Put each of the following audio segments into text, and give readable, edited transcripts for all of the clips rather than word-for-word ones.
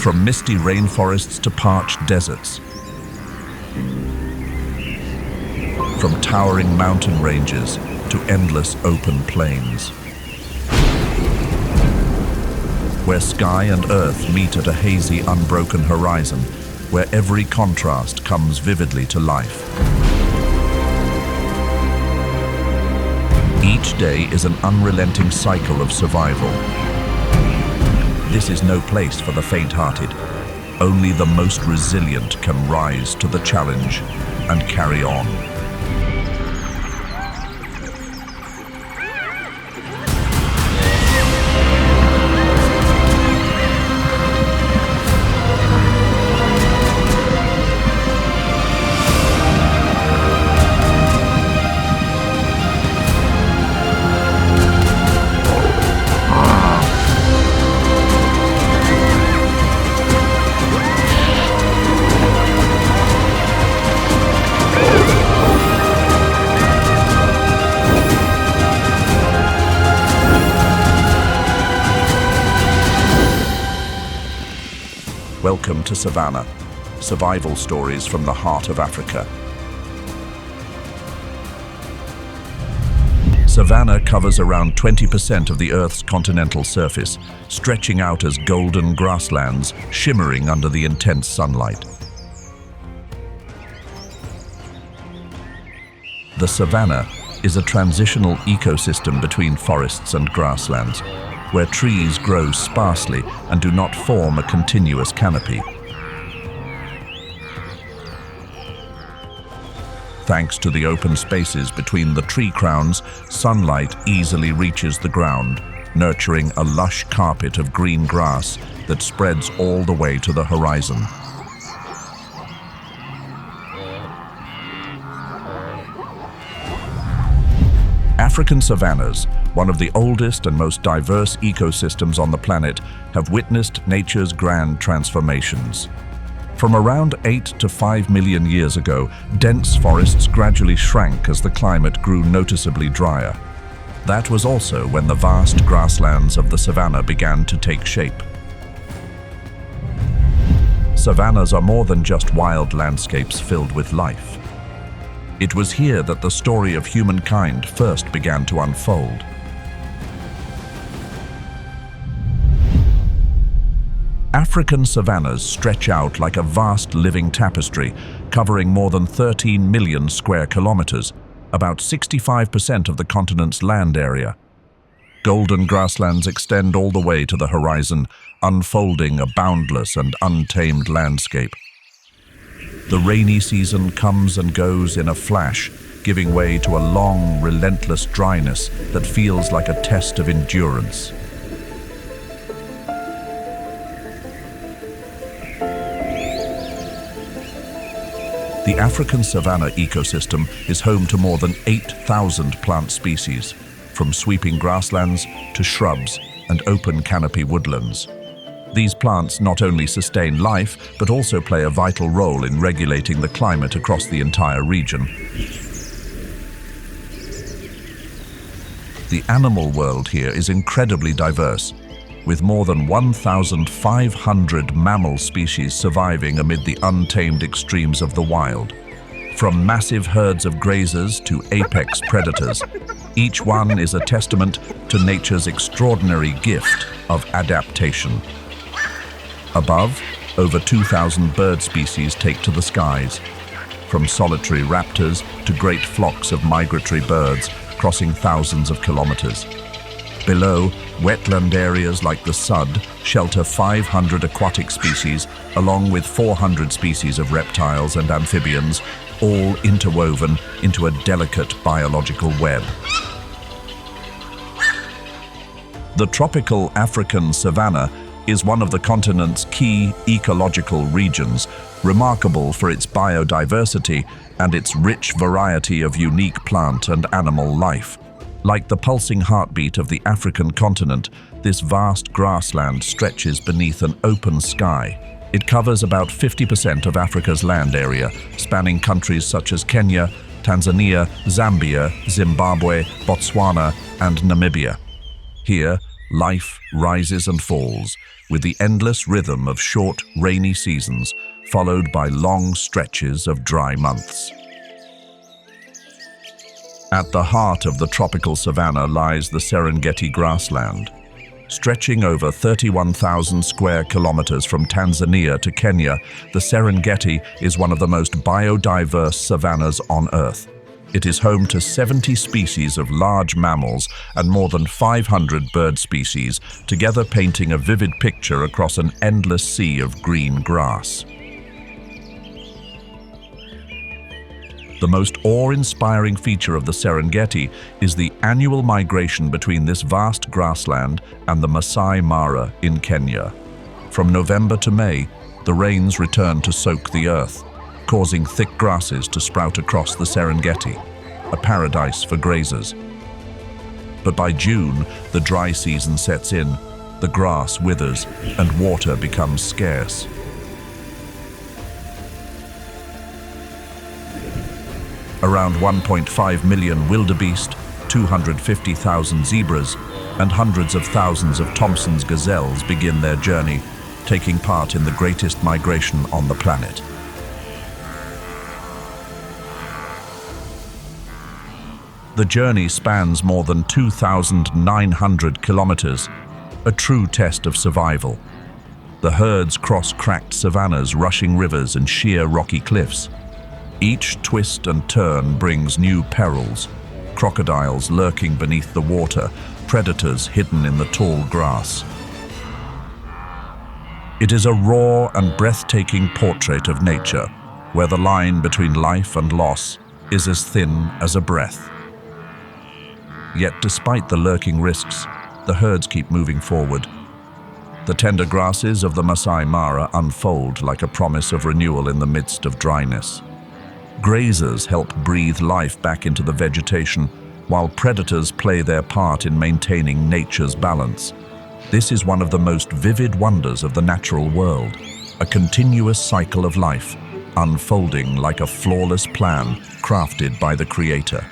from misty rainforests to parched deserts, from towering mountain ranges to endless open plains, where sky and earth meet at a hazy, unbroken horizon, where every contrast comes vividly to life. Each day is an unrelenting cycle of survival. This is no place for the faint-hearted. Only the most resilient can rise to the challenge and carry on. Welcome to Savannah, survival stories from the heart of Africa. Savannah covers around 20% of the Earth's continental surface, stretching out as golden grasslands shimmering under the intense sunlight. The savanna is a transitional ecosystem between forests and grasslands, where trees grow sparsely and do not form a continuous canopy. Thanks to the open spaces between the tree crowns, sunlight easily reaches the ground, nurturing a lush carpet of green grass that spreads all the way to the horizon. African savannas, one of the oldest and most diverse ecosystems on the planet, have witnessed nature's grand transformations. From around 8 to 5 million years ago, dense forests gradually shrank as the climate grew noticeably drier. That was also when the vast grasslands of the savanna began to take shape. Savannas are more than just wild landscapes filled with life. It was here that the story of humankind first began to unfold. African savannas stretch out like a vast living tapestry, covering more than 13 million square kilometers, about 65% of the continent's land area. Golden grasslands extend all the way to the horizon, unfolding a boundless and untamed landscape. The rainy season comes and goes in a flash, giving way to a long, relentless dryness that feels like a test of endurance. The African savanna ecosystem is home to more than 8,000 plant species, from sweeping grasslands to shrubs and open canopy woodlands. These plants not only sustain life, but also play a vital role in regulating the climate across the entire region. The animal world here is incredibly diverse, with more than 1,500 mammal species surviving amid the untamed extremes of the wild. From massive herds of grazers to apex predators, each one is a testament to nature's extraordinary gift of adaptation. Above, over 2,000 bird species take to the skies, from solitary raptors to great flocks of migratory birds crossing thousands of kilometers. Below, wetland areas like the Sudd shelter 500 aquatic species, along with 400 species of reptiles and amphibians, all interwoven into a delicate biological web. The tropical African savanna is one of the continent's key ecological regions, remarkable for its biodiversity and its rich variety of unique plant and animal life. Like the pulsing heartbeat of the African continent, this vast grassland stretches beneath an open sky. It covers about 50% of Africa's land area, spanning countries such as Kenya, Tanzania, Zambia, Zimbabwe, Botswana, and Namibia. Here, Life rises and falls, with the endless rhythm of short, rainy seasons, followed by long stretches of dry months. At the heart of the tropical savanna lies the Serengeti grassland. Stretching over 31,000 square kilometers from Tanzania to Kenya, the Serengeti is one of the most biodiverse savannas on Earth. It is home to 70 species of large mammals and more than 500 bird species, together painting a vivid picture across an endless sea of green grass. The most awe-inspiring feature of the Serengeti is the annual migration between this vast grassland and the Masai Mara in Kenya. From November to May, the rains return to soak the earth, causing thick grasses to sprout across the Serengeti, a paradise for grazers. But by June, the dry season sets in, the grass withers, and water becomes scarce. Around 1.5 million wildebeest, 250,000 zebras, and hundreds of thousands of Thompson's gazelles begin their journey, taking part in the greatest migration on the planet. The journey spans more than 2,900 kilometers, a true test of survival. The herds cross cracked savannas, rushing rivers, and sheer rocky cliffs. Each twist and turn brings new perils: crocodiles lurking beneath the water, predators hidden in the tall grass. It is a raw and breathtaking portrait of nature, where the line between life and loss is as thin as a breath. Yet despite the lurking risks, the herds keep moving forward. The tender grasses of the Masai Mara unfold like a promise of renewal in the midst of dryness. Grazers help breathe life back into the vegetation, while predators play their part in maintaining nature's balance. This is one of the most vivid wonders of the natural world, a continuous cycle of life, unfolding like a flawless plan crafted by the Creator.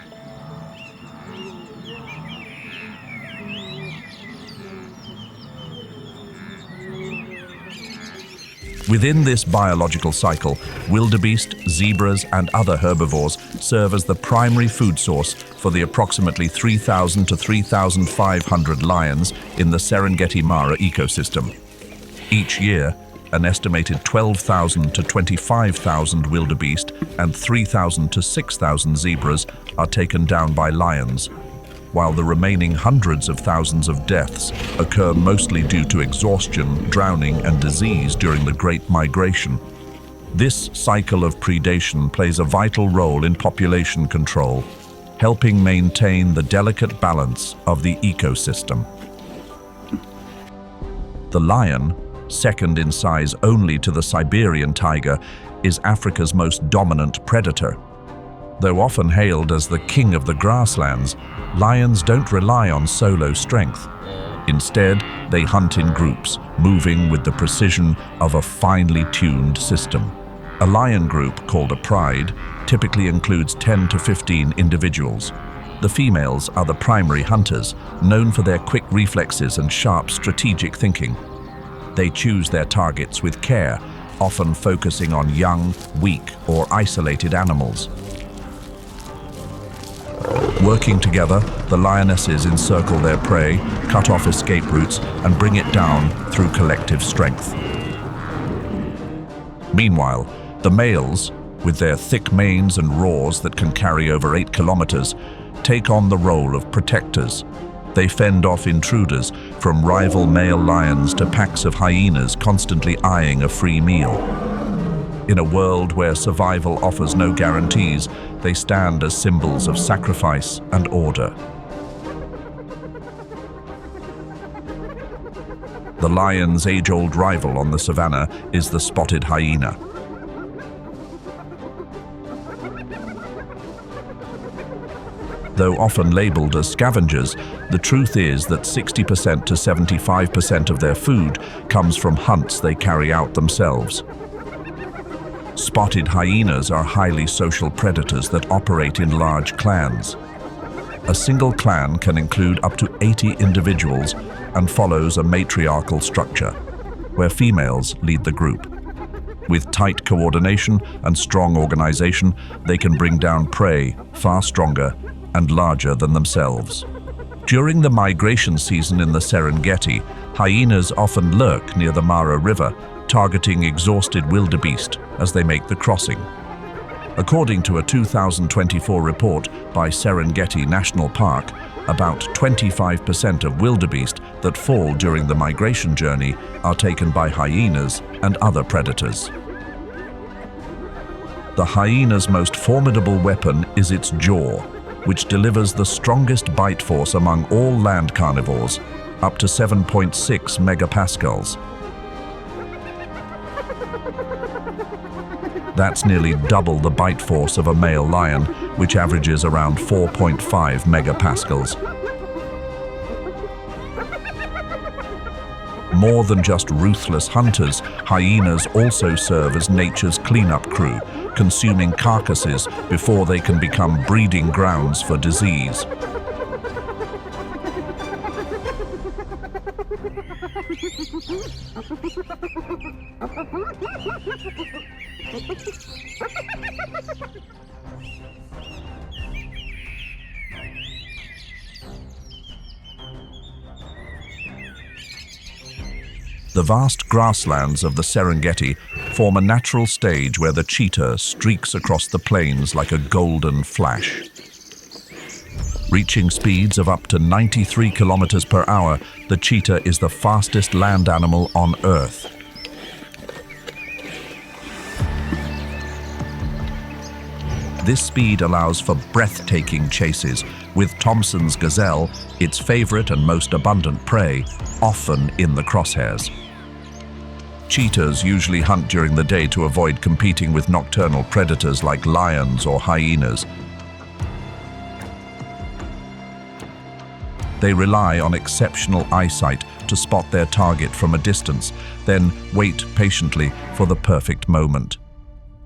Within this biological cycle, wildebeest, zebras, and other herbivores serve as the primary food source for the approximately 3,000 to 3,500 lions in the Serengeti Mara ecosystem. Each year, an estimated 12,000 to 25,000 wildebeest and 3,000 to 6,000 zebras are taken down by lions, while the remaining hundreds of thousands of deaths occur mostly due to exhaustion, drowning, and disease during the Great Migration. This cycle of predation plays a vital role in population control, helping maintain the delicate balance of the ecosystem. The lion, second in size only to the Siberian tiger, is Africa's most dominant predator. Though often hailed as the king of the grasslands, lions don't rely on solo strength. Instead, they hunt in groups, moving with the precision of a finely tuned system. A lion group, called a pride, typically includes 10 to 15 individuals. The females are the primary hunters, known for their quick reflexes and sharp strategic thinking. They choose their targets with care, often focusing on young, weak, or isolated animals. Working together, the lionesses encircle their prey, cut off escape routes, and bring it down through collective strength. Meanwhile, the males, with their thick manes and roars that can carry over 8 kilometers, take on the role of protectors. They fend off intruders, from rival male lions to packs of hyenas constantly eyeing a free meal. In a world where survival offers no guarantees, they stand as symbols of sacrifice and order. The lion's age-old rival on the savanna is the spotted hyena. Though often labeled as scavengers, the truth is that 60% to 75% of their food comes from hunts they carry out themselves. Spotted hyenas are highly social predators that operate in large clans. A single clan can include up to 80 individuals, and follows a matriarchal structure, where females lead the group. With tight coordination and strong organization, they can bring down prey far stronger and larger than themselves. During the migration season in the Serengeti, hyenas often lurk near the Mara River, targeting exhausted wildebeest as they make the crossing. According to a 2024 report by Serengeti National Park, about 25% of wildebeest that fall during the migration journey are taken by hyenas and other predators. The hyena's most formidable weapon is its jaw, which delivers the strongest bite force among all land carnivores, up to 7.6 megapascals. That's nearly double the bite force of a male lion, which averages around 4.5 megapascals. More than just ruthless hunters, hyenas also serve as nature's cleanup crew, consuming carcasses before they can become breeding grounds for disease. The vast grasslands of the Serengeti form a natural stage where the cheetah streaks across the plains like a golden flash. Reaching speeds of up to 93 kilometers per hour, the cheetah is the fastest land animal on Earth. This speed allows for breathtaking chases, with Thompson's gazelle, its favorite and most abundant prey, often in the crosshairs. Cheetahs usually hunt during the day to avoid competing with nocturnal predators like lions or hyenas. They rely on exceptional eyesight to spot their target from a distance, then wait patiently for the perfect moment.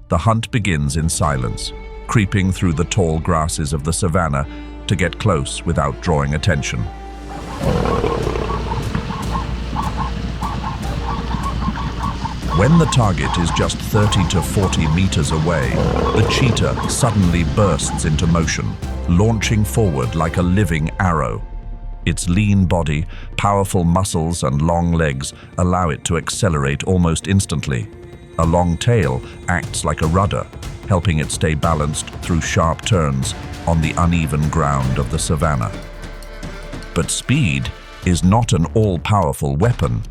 The hunt begins in silence, creeping through the tall grasses of the savannah to get close without drawing attention. When the target is just 30 to 40 meters away, the cheetah suddenly bursts into motion, launching forward like a living arrow. Its lean body, powerful muscles, and long legs allow it to accelerate almost instantly. A long tail acts like a rudder, helping it stay balanced through sharp turns on the uneven ground of the savannah. But speed is not an all-powerful weapon.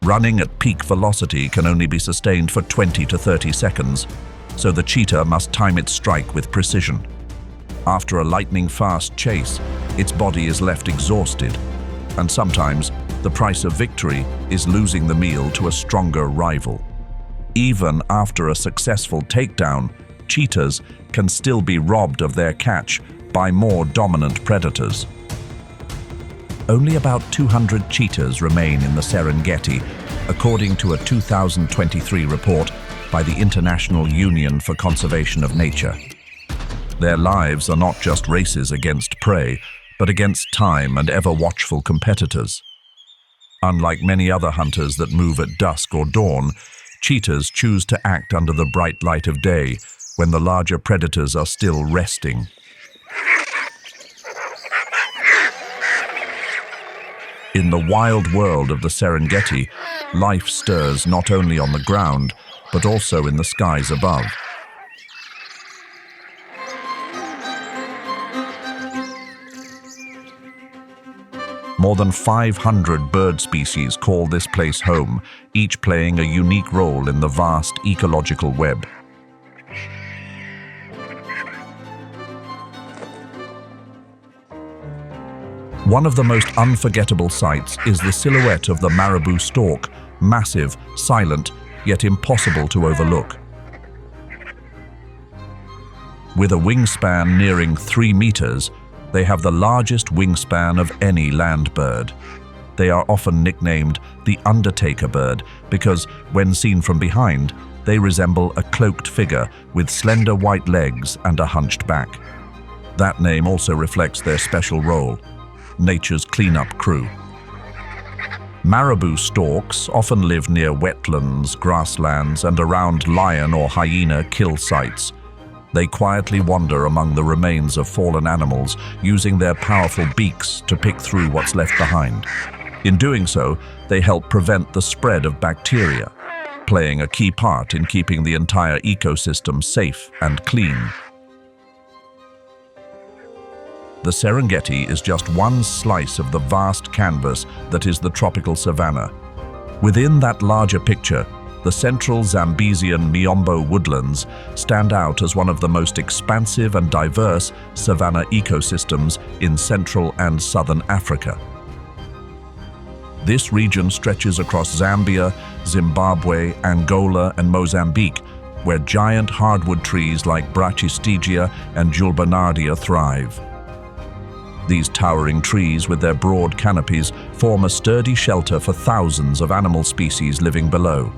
Running at peak velocity can only be sustained for 20 to 30 seconds, so the cheetah must time its strike with precision. After a lightning-fast chase, its body is left exhausted, and sometimes the price of victory is losing the meal to a stronger rival. Even after a successful takedown, cheetahs can still be robbed of their catch by more dominant predators. Only about 200 cheetahs remain in the Serengeti, according to a 2023 report by the International Union for Conservation of Nature. Their lives are not just races against prey, but against time and ever-watchful competitors. Unlike many other hunters that move at dusk or dawn, cheetahs choose to act under the bright light of day, when the larger predators are still resting. In the wild world of the Serengeti, life stirs not only on the ground, but also in the skies above. More than 500 bird species call this place home, each playing a unique role in the vast ecological web. One of the most unforgettable sights is the silhouette of the marabou stork, massive, silent, yet impossible to overlook. With a wingspan nearing 3 meters, they have the largest wingspan of any land bird. They are often nicknamed the Undertaker bird because, when seen from behind, they resemble a cloaked figure with slender white legs and a hunched back. That name also reflects their special role, nature's cleanup crew. Marabou storks often live near wetlands, grasslands, and around lion or hyena kill sites. They quietly wander among the remains of fallen animals, using their powerful beaks to pick through what's left behind. In doing so, they help prevent the spread of bacteria, playing a key part in keeping the entire ecosystem safe and clean. The Serengeti is just one slice of the vast canvas that is the tropical savanna. Within that larger picture, the central Zambezian miombo woodlands stand out as one of the most expansive and diverse savanna ecosystems in Central and Southern Africa. This region stretches across Zambia, Zimbabwe, Angola, and Mozambique, where giant hardwood trees like Brachystegia and Julbernardia thrive. These towering trees, with their broad canopies, form a sturdy shelter for thousands of animal species living below.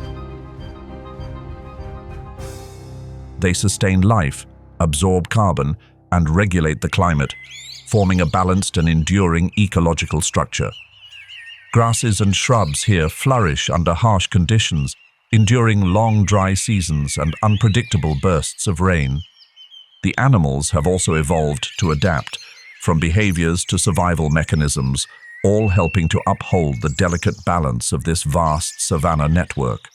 They sustain life, absorb carbon, and regulate the climate, forming a balanced and enduring ecological structure. Grasses and shrubs here flourish under harsh conditions, enduring long dry seasons and unpredictable bursts of rain. The animals have also evolved to adapt, from behaviors to survival mechanisms, all helping to uphold the delicate balance of this vast savanna network.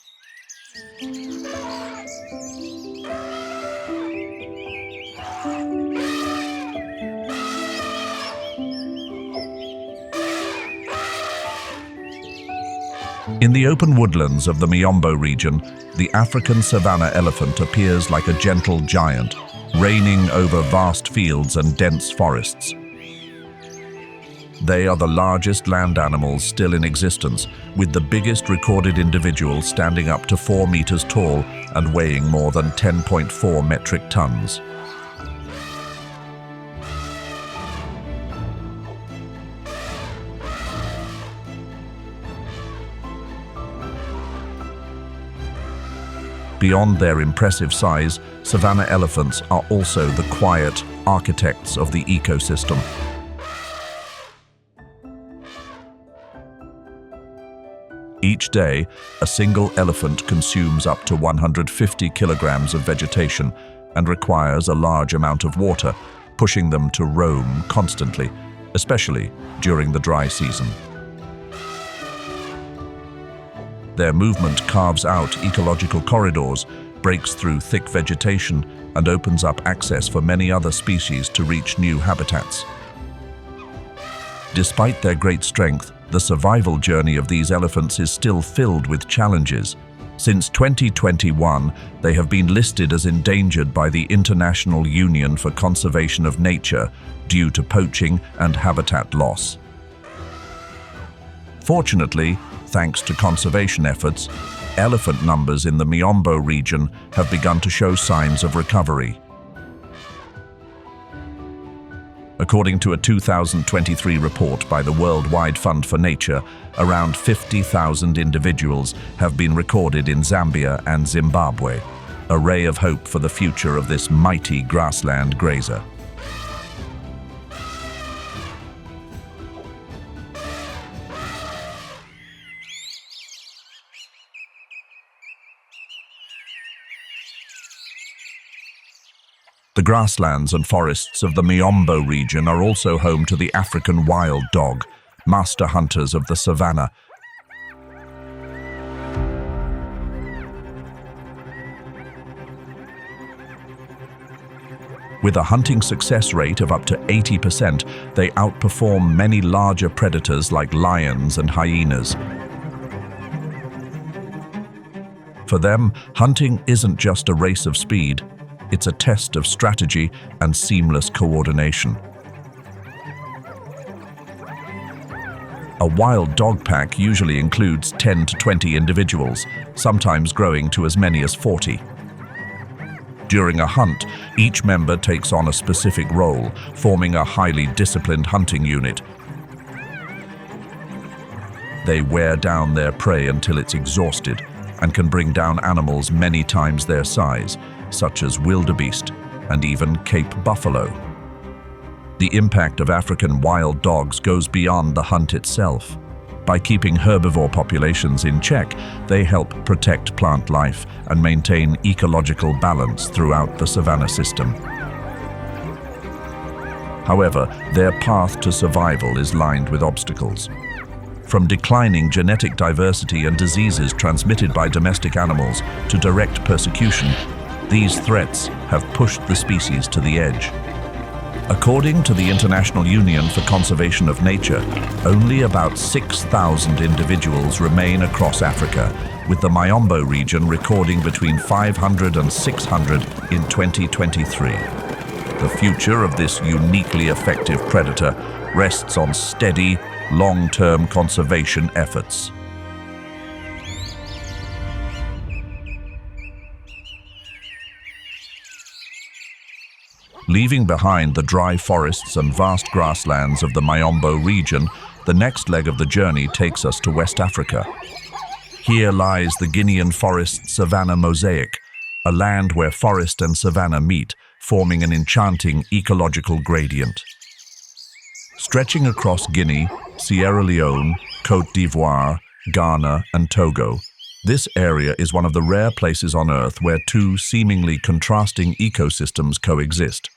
In the open woodlands of the Miombo region, the African savanna elephant appears like a gentle giant, reigning over vast fields and dense forests. They are the largest land animals still in existence, with the biggest recorded individual standing up to 4 meters tall and weighing more than 10.4 metric tons. Beyond their impressive size, savanna elephants are also the quiet architects of the ecosystem. Each day, a single elephant consumes up to 150 kilograms of vegetation and requires a large amount of water, pushing them to roam constantly, especially during the dry season. Their movement carves out ecological corridors, breaks through thick vegetation, and opens up access for many other species to reach new habitats. Despite their great strength, the survival journey of these elephants is still filled with challenges. Since 2021, they have been listed as endangered by the International Union for Conservation of Nature due to poaching and habitat loss. Fortunately, thanks to conservation efforts, elephant numbers in the Miombo region have begun to show signs of recovery. According to a 2023 report by the Worldwide Fund for Nature, around 50,000 individuals have been recorded in Zambia and Zimbabwe, a ray of hope for the future of this mighty grassland grazer. The grasslands and forests of the Miombo region are also home to the African wild dog, master hunters of the savanna. With a hunting success rate of up to 80%, they outperform many larger predators like lions and hyenas. For them, hunting isn't just a race of speed. It's a test of strategy and seamless coordination. A wild dog pack usually includes 10 to 20 individuals, sometimes growing to as many as 40. During a hunt, each member takes on a specific role, forming a highly disciplined hunting unit. They wear down their prey until it's exhausted and can bring down animals many times their size, such as wildebeest and even Cape buffalo. The impact of African wild dogs goes beyond the hunt itself. By keeping herbivore populations in check, they help protect plant life and maintain ecological balance throughout the savanna system. However, their path to survival is lined with obstacles. From declining genetic diversity and diseases transmitted by domestic animals to direct persecution, these threats have pushed the species to the edge. According to the International Union for Conservation of Nature, only about 6,000 individuals remain across Africa, with the Miombo region recording between 500 and 600 in 2023. The future of this uniquely effective predator rests on steady, long-term conservation efforts. Leaving behind the dry forests and vast grasslands of the Miombo region, the next leg of the journey takes us to West Africa. Here lies the Guinean forest-savanna mosaic, a land where forest and savanna meet, forming an enchanting ecological gradient. Stretching across Guinea, Sierra Leone, Côte d'Ivoire, Ghana, and Togo, this area is one of the rare places on Earth where two seemingly contrasting ecosystems coexist.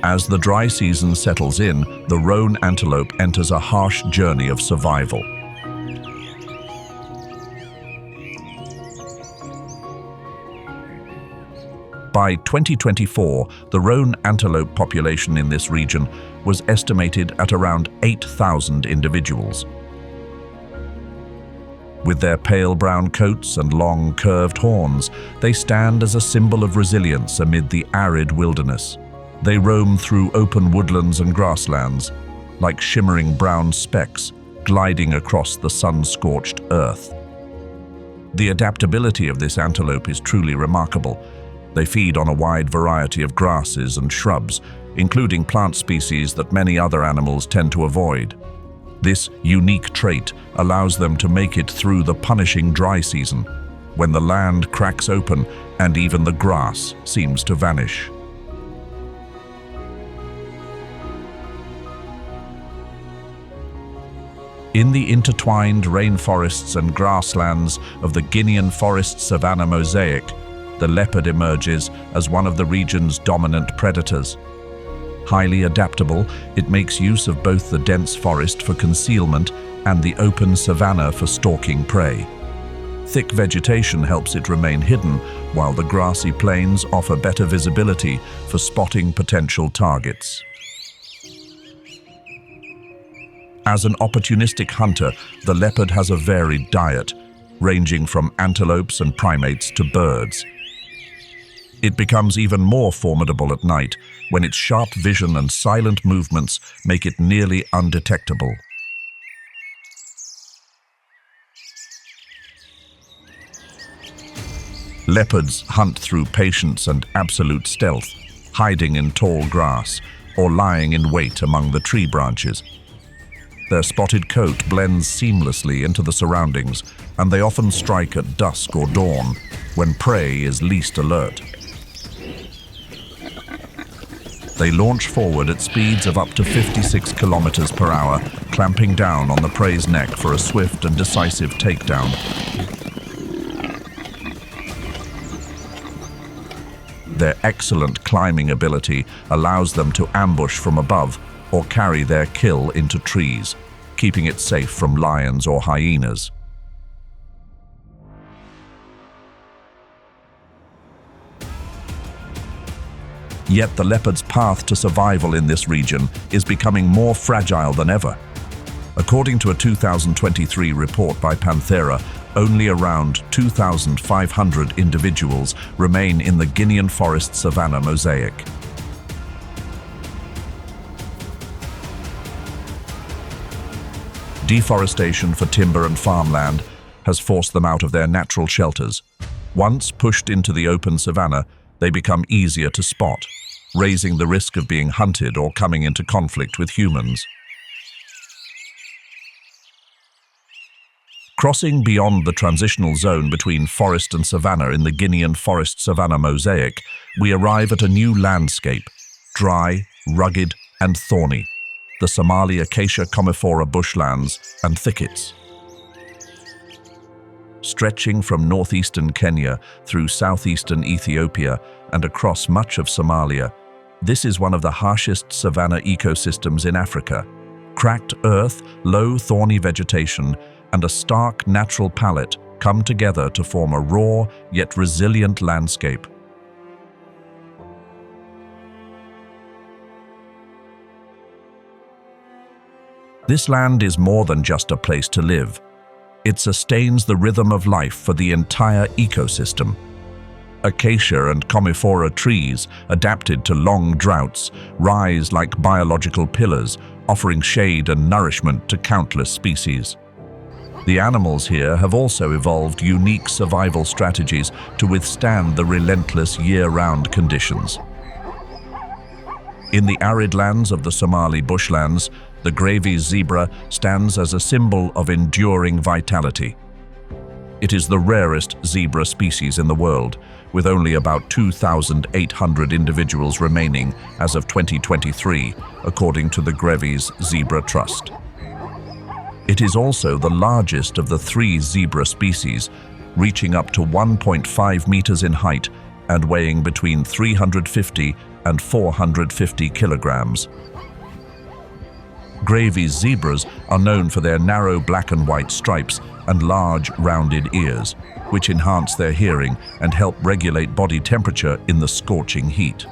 As the dry season settles in, the roan antelope enters a harsh journey of survival. By 2024, the roan antelope population in this region was estimated at around 8,000 individuals. With their pale brown coats and long curved horns, they stand as a symbol of resilience amid the arid wilderness. They roam through open woodlands and grasslands, like shimmering brown specks gliding across the sun-scorched earth. The adaptability of this antelope is truly remarkable. They feed on a wide variety of grasses and shrubs, including plant species that many other animals tend to avoid. This unique trait allows them to make it through the punishing dry season, when the land cracks open and even the grass seems to vanish. In the intertwined rainforests and grasslands of the Guinean forest-savanna mosaic, the leopard emerges as one of the region's dominant predators. Highly adaptable, it makes use of both the dense forest for concealment and the open savanna for stalking prey. Thick vegetation helps it remain hidden, while the grassy plains offer better visibility for spotting potential targets. As an opportunistic hunter, the leopard has a varied diet, ranging from antelopes and primates to birds. It becomes even more formidable at night, when its sharp vision and silent movements make it nearly undetectable. Leopards hunt through patience and absolute stealth, hiding in tall grass or lying in wait among the tree branches. Their spotted coat blends seamlessly into the surroundings, and they often strike at dusk or dawn, when prey is least alert. They launch forward at speeds of up to 56 kilometers per hour, clamping down on the prey's neck for a swift and decisive takedown. Their excellent climbing ability allows them to ambush from above or carry their kill into trees, keeping it safe from lions or hyenas. Yet the leopard's path to survival in this region is becoming more fragile than ever. According to a 2023 report by Panthera, only around 2,500 individuals remain in the Guinean forest-savanna mosaic. Deforestation for timber and farmland has forced them out of their natural shelters. Once pushed into the open savanna, they become easier to spot, raising the risk of being hunted or coming into conflict with humans. Crossing beyond the transitional zone between forest and savanna in the Guinean forest-savanna mosaic, we arrive at a new landscape, dry, rugged, and thorny, the Somali Acacia Commiphora bushlands and thickets. Stretching from northeastern Kenya through southeastern Ethiopia and across much of Somalia, this is one of the harshest savanna ecosystems in Africa. Cracked earth, low thorny vegetation, and a stark natural palette come together to form a raw yet resilient landscape. This land is more than just a place to live. It sustains the rhythm of life for the entire ecosystem. Acacia and Commiphora trees, adapted to long droughts, rise like biological pillars, offering shade and nourishment to countless species. The animals here have also evolved unique survival strategies to withstand the relentless year-round conditions. In the arid lands of the Somali bushlands, the Grevy's zebra stands as a symbol of enduring vitality. It is the rarest zebra species in the world, with only about 2,800 individuals remaining as of 2023, according to the Grevy's Zebra Trust. It is also the largest of the 3 zebra species, reaching up to 1.5 meters in height and weighing between 350 and 450 kilograms. Grevy's zebras are known for their narrow black and white stripes and large, rounded ears, which enhance their hearing and help regulate body temperature in the scorching heat.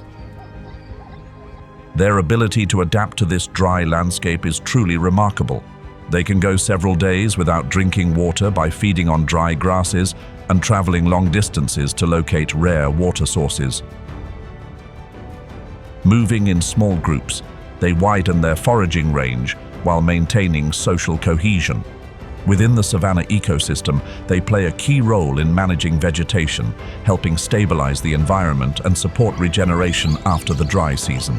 Their ability to adapt to this dry landscape is truly remarkable. They can go several days without drinking water by feeding on dry grasses and traveling long distances to locate rare water sources. Moving in small groups, they widen their foraging range while maintaining social cohesion. Within the savanna ecosystem, they play a key role in managing vegetation, helping stabilize the environment and support regeneration after the dry season.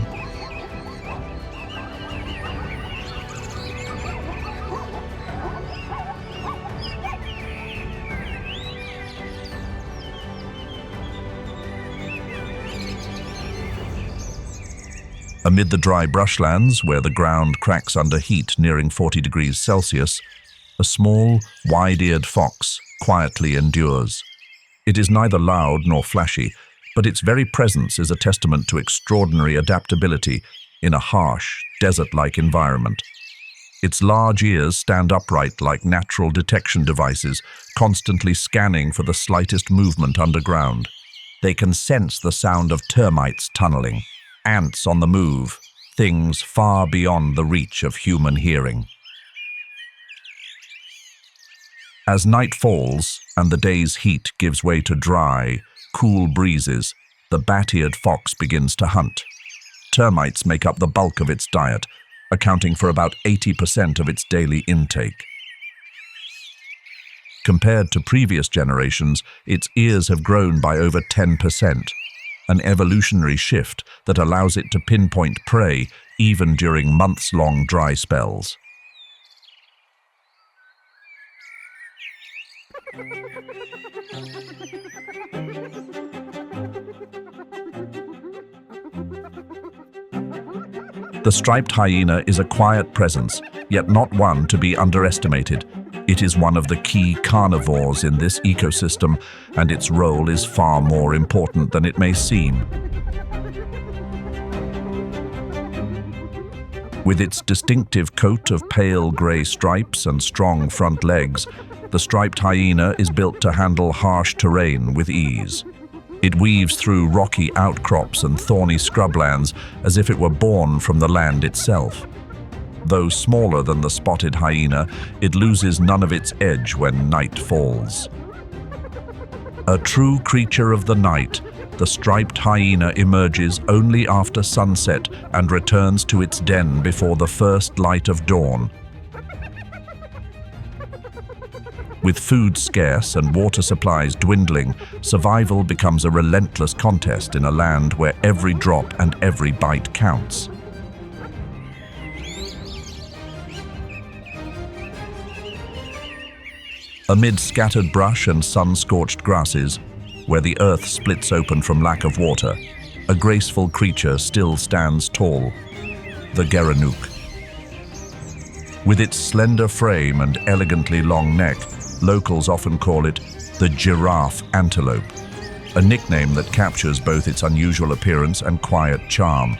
Amid the dry brushlands, where the ground cracks under heat nearing 40 degrees Celsius, a small, wide-eared fox quietly endures. It is neither loud nor flashy, but its very presence is a testament to extraordinary adaptability in a harsh, desert-like environment. Its large ears stand upright like natural detection devices, constantly scanning for the slightest movement underground. They can sense the sound of termites tunneling, ants on the move, things far beyond the reach of human hearing. As night falls and the day's heat gives way to dry, cool breezes, the bat-eared fox begins to hunt. Termites make up the bulk of its diet, accounting for about 80% of its daily intake. Compared to previous generations, its ears have grown by over 10%. An evolutionary shift that allows it to pinpoint prey even during months-long dry spells. The striped hyena is a quiet presence, yet not one to be underestimated. It is one of the key carnivores in this ecosystem, and its role is far more important than it may seem. With its distinctive coat of pale grey stripes and strong front legs, the striped hyena is built to handle harsh terrain with ease. It weaves through rocky outcrops and thorny scrublands as if it were born from the land itself. Though smaller than the spotted hyena, it loses none of its edge when night falls. A true creature of the night, the striped hyena emerges only after sunset and returns to its den before the first light of dawn. With food scarce and water supplies dwindling, survival becomes a relentless contest in a land where every drop and every bite counts. Amid scattered brush and sun-scorched grasses, where the earth splits open from lack of water, a graceful creature still stands tall, the gerenuk. With its slender frame and elegantly long neck, locals often call it the giraffe antelope, a nickname that captures both its unusual appearance and quiet charm.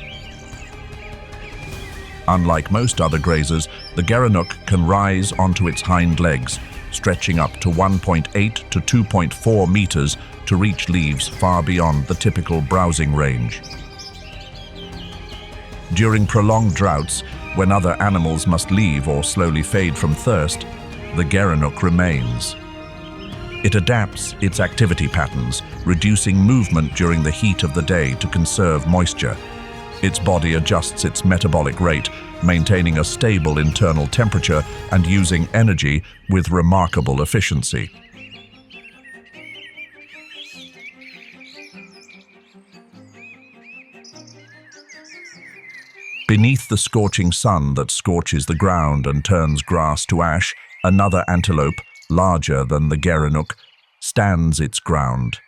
Unlike most other grazers, the gerenuk can rise onto its hind legs, stretching up to 1.8 to 2.4 meters to reach leaves far beyond the typical browsing range. During prolonged droughts, when other animals must leave or slowly fade from thirst, the gerenuk remains. It adapts its activity patterns, reducing movement during the heat of the day to conserve moisture. Its body adjusts its metabolic rate, maintaining a stable internal temperature and using energy with remarkable efficiency. Beneath the scorching sun that scorches the ground and turns grass to ash, another antelope, larger than the gerenuk, stands its ground,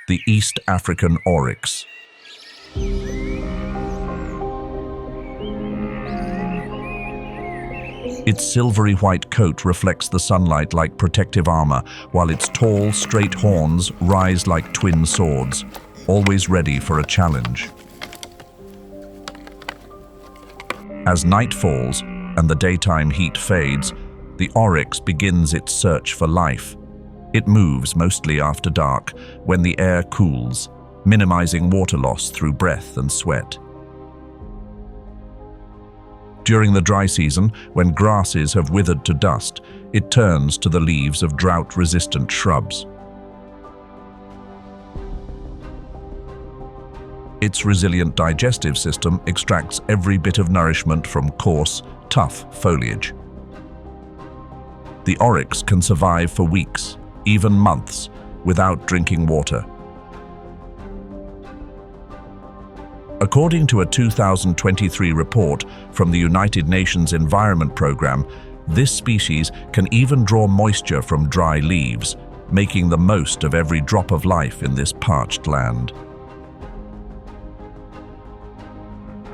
the East African oryx. Its silvery white coat reflects the sunlight like protective armor, while its tall, straight horns rise like twin swords, always ready for a challenge. As night falls and the daytime heat fades, the oryx begins its search for life. It moves mostly after dark, when the air cools, minimizing water loss through breath and sweat. During the dry season, when grasses have withered to dust, it turns to the leaves of drought-resistant shrubs. Its resilient digestive system extracts every bit of nourishment from coarse, tough foliage. The oryx can survive for weeks, even months, without drinking water. According to a 2023 report from the United Nations Environment Programme, this species can even draw moisture from dry leaves, making the most of every drop of life in this parched land.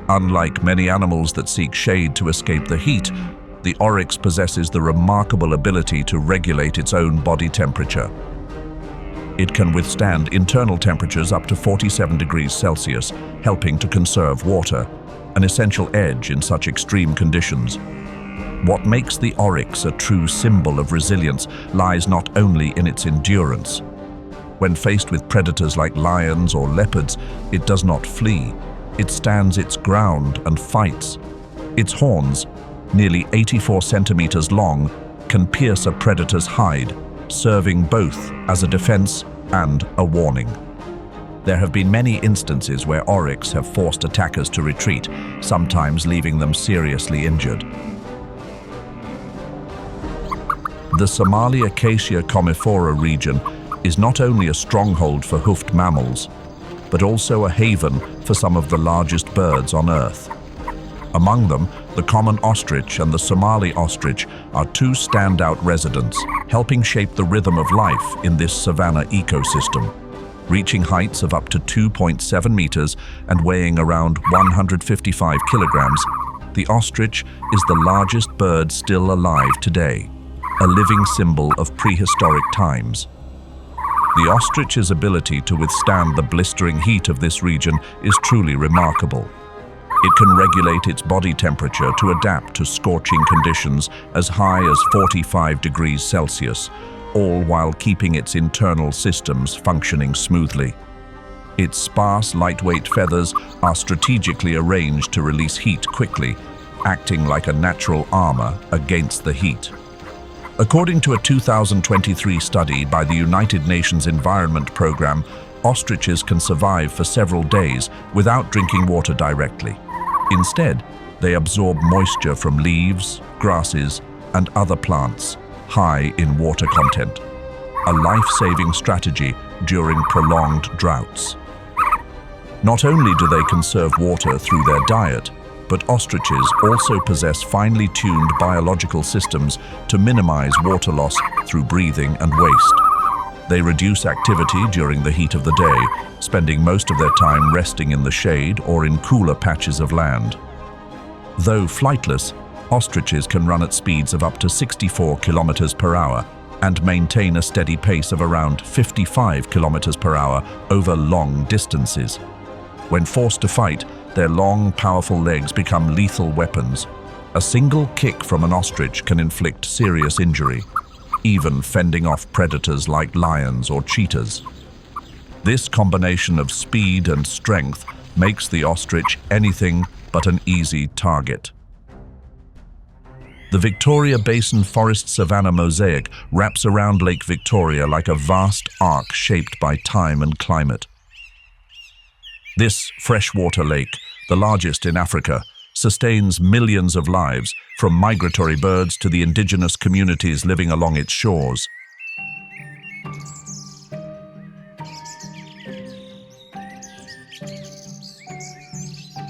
Unlike many animals that seek shade to escape the heat, the oryx possesses the remarkable ability to regulate its own body temperature. It can withstand internal temperatures up to 47 degrees Celsius, helping to conserve water, an essential edge in such extreme conditions. What makes the oryx a true symbol of resilience lies not only in its endurance. When faced with predators like lions or leopards, it does not flee. It stands its ground and fights. Its horns, nearly 84 centimeters long, can pierce a predator's hide, serving both as a defense and a warning. There have been many instances where oryx have forced attackers to retreat, sometimes leaving them seriously injured. The Somali Acacia Commiphora region is not only a stronghold for hoofed mammals, but also a haven for some of the largest birds on Earth. Among them, the common ostrich and the Somali ostrich are two standout residents, helping shape the rhythm of life in this savanna ecosystem. Reaching heights of up to 2.7 meters and weighing around 155 kilograms, the ostrich is the largest bird still alive today, a living symbol of prehistoric times. The ostrich's ability to withstand the blistering heat of this region is truly remarkable. It can regulate its body temperature to adapt to scorching conditions as high as 45 degrees Celsius, all while keeping its internal systems functioning smoothly. Its sparse, lightweight feathers are strategically arranged to release heat quickly, acting like a natural armor against the heat. According to a 2023 study by the United Nations Environment Programme, ostriches can survive for several days without drinking water directly. Instead, they absorb moisture from leaves, grasses, and other plants high in water content, a life-saving strategy during prolonged droughts. Not only do they conserve water through their diet, But ostriches also possess finely tuned biological systems to minimize water loss through breathing and waste. They reduce activity during the heat of the day, spending most of their time resting in the shade or in cooler patches of land. Though flightless, ostriches can run at speeds of up to 64 kilometers per hour and maintain a steady pace of around 55 kilometers per hour over long distances. When forced to fight, their long, powerful legs become lethal weapons. A single kick from an ostrich can inflict serious injury, even fending off predators like lions or cheetahs. This combination of speed and strength makes the ostrich anything but an easy target. The Victoria Basin Forest Savannah mosaic wraps around Lake Victoria like a vast arc shaped by time and climate. This freshwater lake, the largest in Africa, sustains millions of lives, from migratory birds to the indigenous communities living along its shores.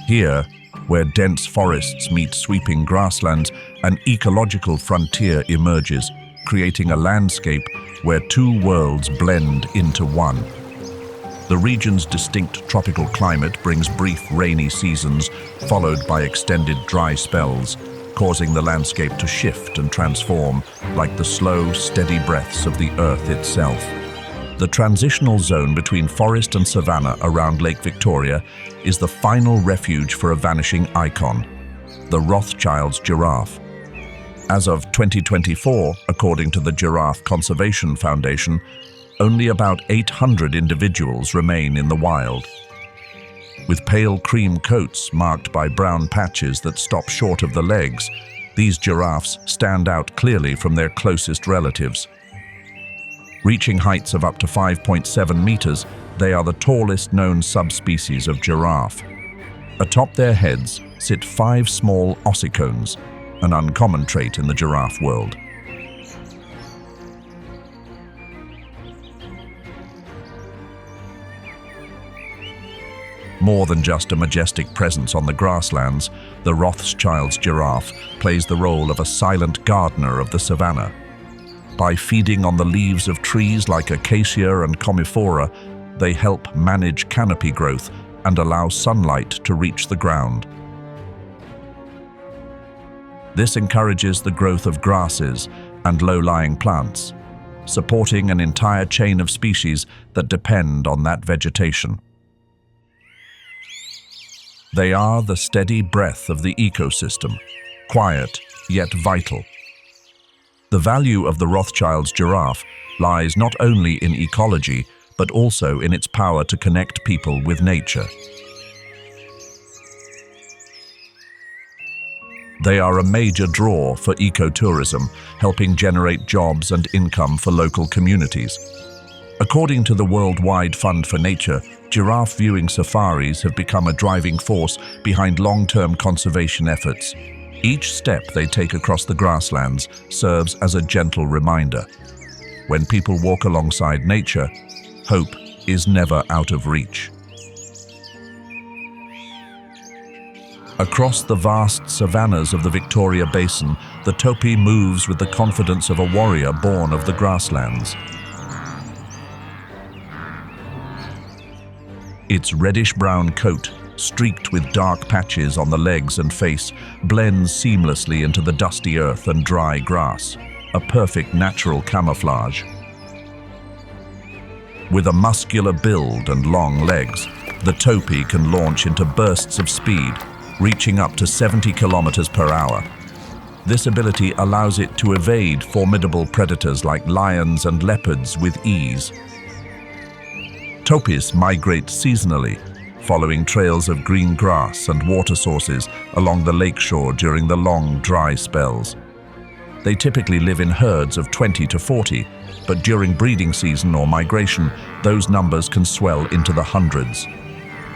Here, where dense forests meet sweeping grasslands, an ecological frontier emerges, creating a landscape where two worlds blend into one. The region's distinct tropical climate brings brief rainy seasons, followed by extended dry spells, causing the landscape to shift and transform like the slow, steady breaths of the earth itself. The transitional zone between forest and savanna around Lake Victoria is the final refuge for a vanishing icon, the Rothschild's giraffe. As of 2024, according to the Giraffe Conservation Foundation, only about 800 individuals remain in the wild. With pale cream coats marked by brown patches that stop short of the legs, these giraffes stand out clearly from their closest relatives. Reaching heights of up to 5.7 meters, they are the tallest known subspecies of giraffe. Atop their heads sit 5 small ossicones, an uncommon trait in the giraffe world. More than just a majestic presence on the grasslands, the Rothschild's giraffe plays the role of a silent gardener of the savanna. By feeding on the leaves of trees like Acacia and Commiphora, they help manage canopy growth and allow sunlight to reach the ground. This encourages the growth of grasses and low-lying plants, supporting an entire chain of species that depend on that vegetation. They are the steady breath of the ecosystem, quiet yet vital. The value of the Rothschild's giraffe lies not only in ecology, but also in its power to connect people with nature. They are a major draw for ecotourism, helping generate jobs and income for local communities. According to the Worldwide Fund for Nature, giraffe viewing safaris have become a driving force behind long-term conservation efforts. Each step they take across the grasslands serves as a gentle reminder. When people walk alongside nature, hope is never out of reach. Across the vast savannas of the Victoria Basin, the topi moves with the confidence of a warrior born of the grasslands. Its reddish-brown coat, streaked with dark patches on the legs and face, blends seamlessly into the dusty earth and dry grass, a perfect natural camouflage. With a muscular build and long legs, the topi can launch into bursts of speed, reaching up to 70 kilometers per hour. This ability allows it to evade formidable predators like lions and leopards with ease. Topis migrate seasonally, following trails of green grass and water sources along the lakeshore during the long, dry spells. They typically live in herds of 20 to 40, but during breeding season or migration, those numbers can swell into the hundreds.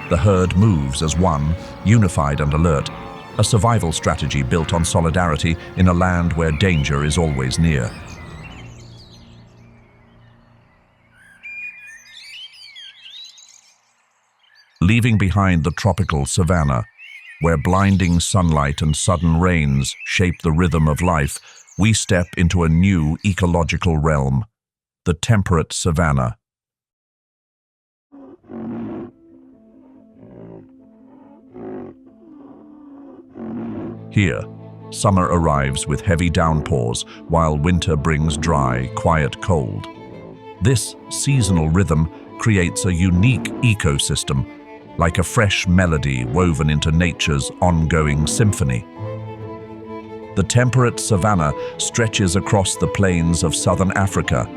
The herd moves as one, unified and alert, a survival strategy built on solidarity in a land where danger is always near. Leaving behind the tropical savanna, Where blinding sunlight and sudden rains shape the rhythm of life, we step into a new ecological realm, the temperate savanna. Here, summer arrives with heavy downpours, while winter brings dry, quiet cold. This seasonal rhythm creates a unique ecosystem, like a fresh melody woven into nature's ongoing symphony. The temperate savanna stretches across the plains of southern Africa,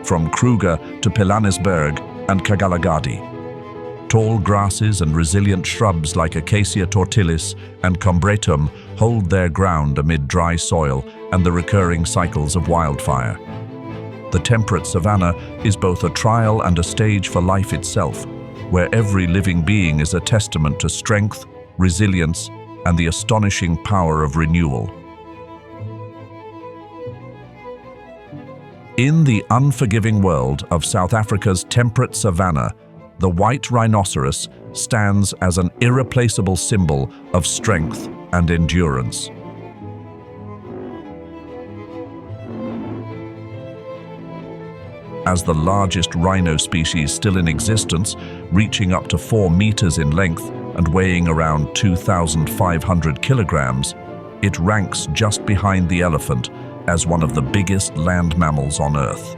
from Kruger to Pilanesberg and Kagalagadi. Tall grasses and resilient shrubs like Acacia tortilis and Combretum hold their ground amid dry soil and the recurring cycles of wildfire. The temperate savanna is both a trial and a stage for life itself, where every living being is a testament to strength, resilience, and the astonishing power of renewal. In the unforgiving world of South Africa's temperate savanna, the white rhinoceros stands as an irreplaceable symbol of strength and endurance. As the largest rhino species still in existence, reaching up to 4 meters in length and weighing around 2,500 kilograms, it ranks just behind the elephant as one of the biggest land mammals on Earth.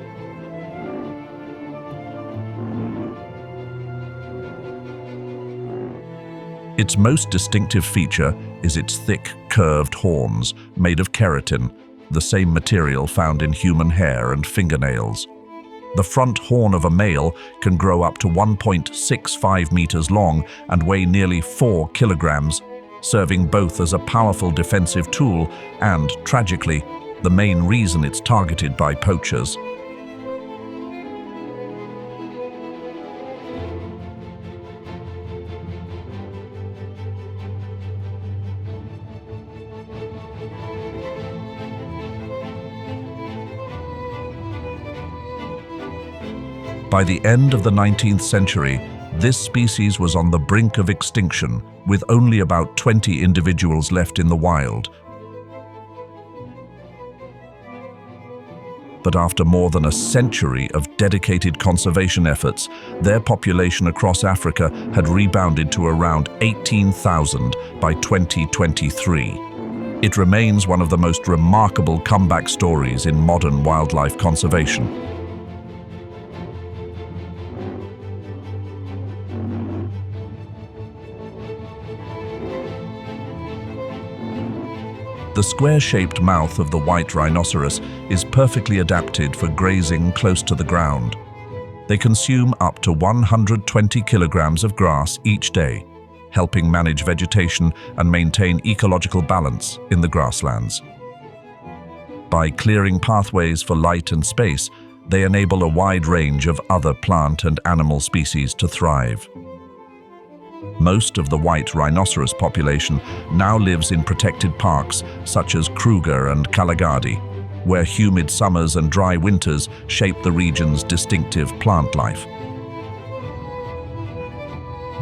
Its most distinctive feature is its thick, curved horns made of keratin, the same material found in human hair and fingernails. The front horn of a male can grow up to 1.65 meters long and weigh nearly 4 kilograms, serving both as a powerful defensive tool and, tragically, the main reason it's targeted by poachers. By the end of the 19th century, this species was on the brink of extinction, with only about 20 individuals left in the wild. But after more than a century of dedicated conservation efforts, their population across Africa had rebounded to around 18,000 by 2023. It remains one of the most remarkable comeback stories in modern wildlife conservation. The square-shaped mouth of the white rhinoceros is perfectly adapted for grazing close to the ground. They consume up to 120 kilograms of grass each day, helping manage vegetation and maintain ecological balance in the grasslands. By clearing pathways for light and space, they enable a wide range of other plant and animal species to thrive. Most of the white rhinoceros population now lives in protected parks such as Kruger and Kalahari, where humid summers and dry winters shape the region's distinctive plant life.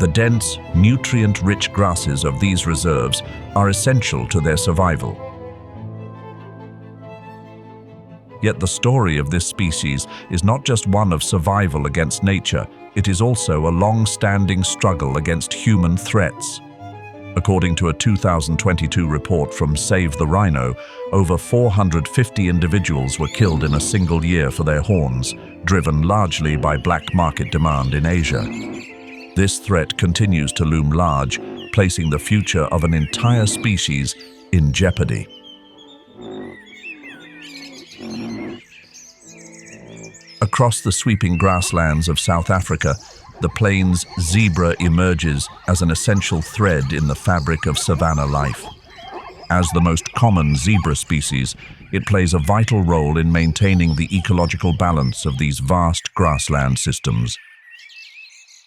The dense, nutrient-rich grasses of these reserves are essential to their survival. Yet the story of this species is not just one of survival against nature, it is also a long-standing struggle against human threats. According to a 2022 report from Save the Rhino, over 450 individuals were killed in a single year for their horns, driven largely by black market demand in Asia. This threat continues to loom large, placing the future of an entire species in jeopardy. Across the sweeping grasslands of South Africa, the plains zebra emerges as an essential thread in the fabric of savanna life. As the most common zebra species, it plays a vital role in maintaining the ecological balance of these vast grassland systems.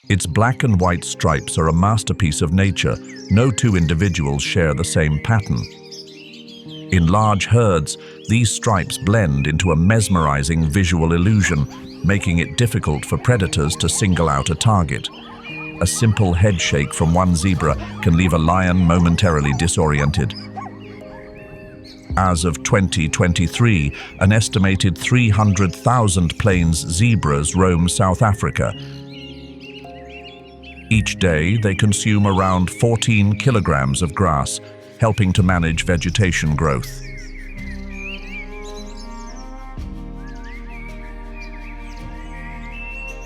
Its black and white stripes are a masterpiece of nature. No two individuals share the same pattern. In large herds, these stripes blend into a mesmerizing visual illusion, making it difficult for predators to single out a target. A simple head shake from one zebra can leave a lion momentarily disoriented. As of 2023, an estimated 300,000 plains zebras roam South Africa. Each day, they consume around 14 kilograms of grass, helping to manage vegetation growth.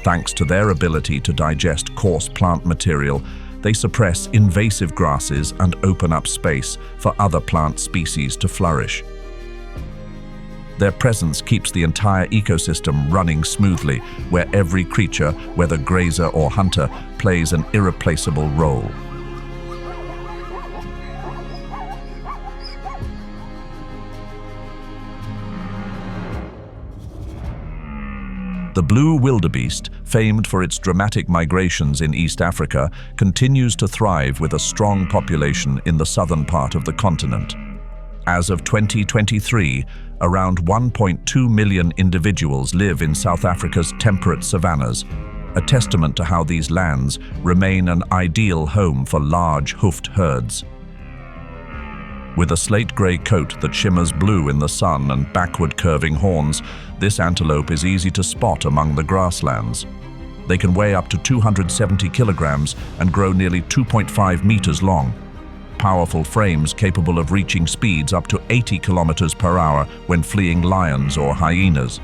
Thanks to their ability to digest coarse plant material, they suppress invasive grasses and open up space for other plant species to flourish. Their presence keeps the entire ecosystem running smoothly, where every creature, whether grazer or hunter, plays an irreplaceable role. The blue wildebeest, famed for its dramatic migrations in East Africa, continues to thrive with a strong population in the southern part of the continent. As of 2023, around 1.2 million individuals live in South Africa's temperate savannas, a testament to how these lands remain an ideal home for large hoofed herds. With a slate-gray coat that shimmers blue in the sun and backward curving horns, this antelope is easy to spot among the grasslands. They can weigh up to 270 kilograms and grow nearly 2.5 meters long. Powerful frames capable of reaching speeds up to 80 kilometers per hour when fleeing lions or hyenas.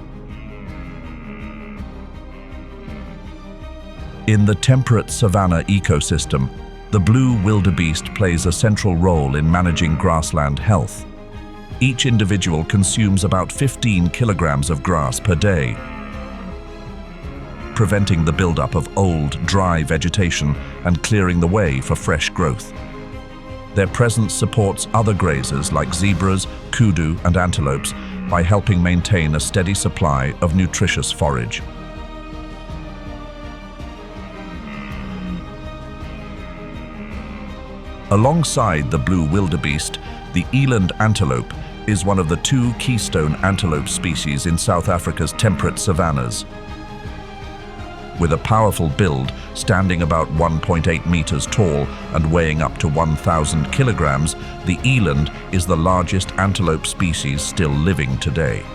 In the temperate savanna ecosystem, the blue wildebeest plays a central role in managing grassland health. Each individual consumes about 15 kilograms of grass per day, preventing the buildup of old, dry vegetation and clearing the way for fresh growth. Their presence supports other grazers like zebras, kudu, and antelopes by helping maintain a steady supply of nutritious forage. Alongside the blue wildebeest, the eland antelope is one of the two keystone antelope species in South Africa's temperate savannas. With a powerful build, standing about 1.8 meters tall and weighing up to 1,000 kilograms, the eland is the largest antelope species still living today.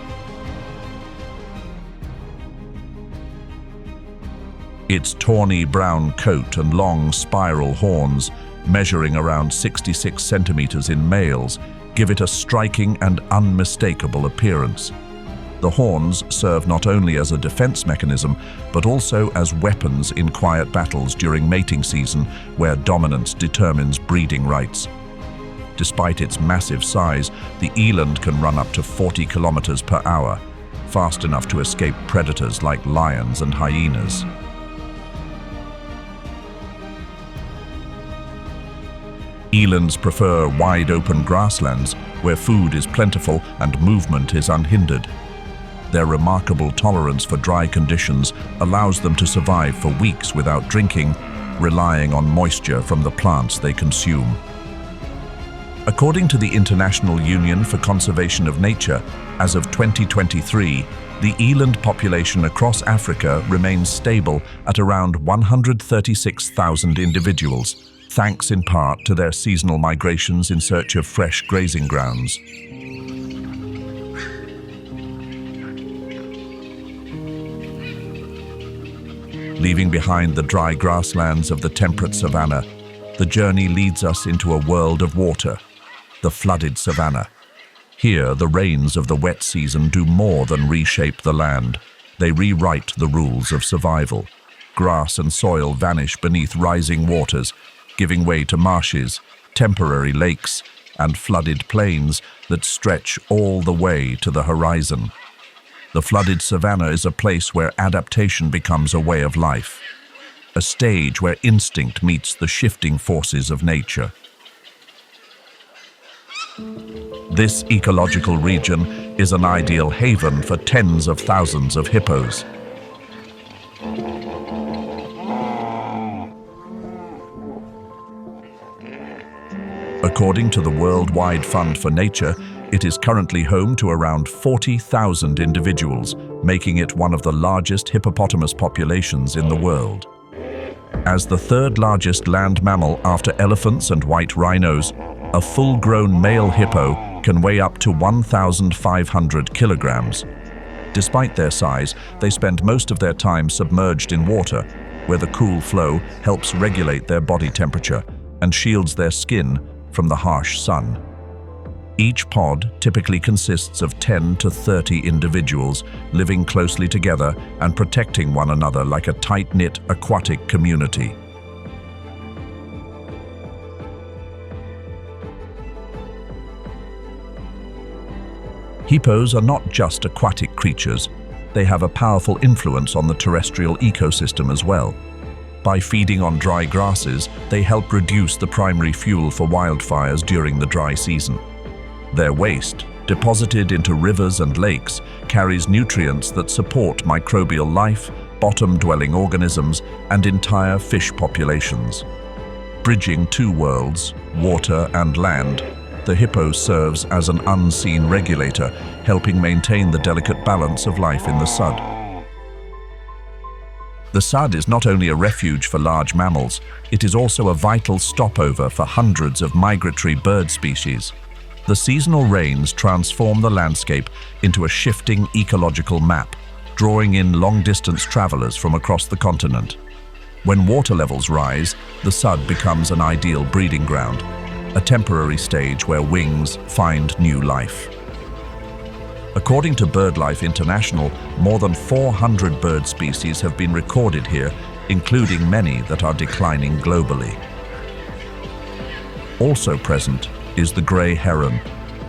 Its tawny brown coat and long spiral horns, measuring around 66 centimeters in males, give it a striking and unmistakable appearance. The horns serve not only as a defense mechanism, but also as weapons in quiet battles during mating season, where dominance determines breeding rights. Despite its massive size, the eland can run up to 40 kilometers per hour, fast enough to escape predators like lions and hyenas. Elands prefer wide-open grasslands where food is plentiful and movement is unhindered. Their remarkable tolerance for dry conditions allows them to survive for weeks without drinking, relying on moisture from the plants they consume. According to the International Union for Conservation of Nature, as of 2023, the eland population across Africa remains stable at around 136,000 individuals, thanks in part to their seasonal migrations in search of fresh grazing grounds. Leaving behind the dry grasslands of the temperate savanna, the journey leads us into a world of water, the flooded savanna. Here, the rains of the wet season do more than reshape the land. They rewrite the rules of survival. Grass and soil vanish beneath rising waters, giving way to marshes, temporary lakes, and flooded plains that stretch all the way to the horizon. The flooded savanna is a place where adaptation becomes a way of life, a stage where instinct meets the shifting forces of nature. This ecological region is an ideal haven for tens of thousands of hippos. According to the Worldwide Fund for Nature, it is currently home to around 40,000 individuals, making it one of the largest hippopotamus populations in the world. As the third largest land mammal after elephants and white rhinos, a full-grown male hippo can weigh up to 1,500 kilograms. Despite their size, they spend most of their time submerged in water, where the cool flow helps regulate their body temperature and shields their skin from the harsh sun. Each pod typically consists of 10 to 30 individuals living closely together and protecting one another like a tight-knit aquatic community. Hippos are not just aquatic creatures, they have a powerful influence on the terrestrial ecosystem as well. By feeding on dry grasses, they help reduce the primary fuel for wildfires during the dry season. Their waste, deposited into rivers and lakes, carries nutrients that support microbial life, bottom-dwelling organisms, and entire fish populations. Bridging two worlds, water and land, the hippo serves as an unseen regulator, helping maintain the delicate balance of life in the Sudd. The Sudd is not only a refuge for large mammals, it is also a vital stopover for hundreds of migratory bird species. The seasonal rains transform the landscape into a shifting ecological map, drawing in long-distance travelers from across the continent. When water levels rise, the Sudd becomes an ideal breeding ground, a temporary stage where wings find new life. According to BirdLife International, more than 400 bird species have been recorded here, including many that are declining globally. Also present is the grey heron,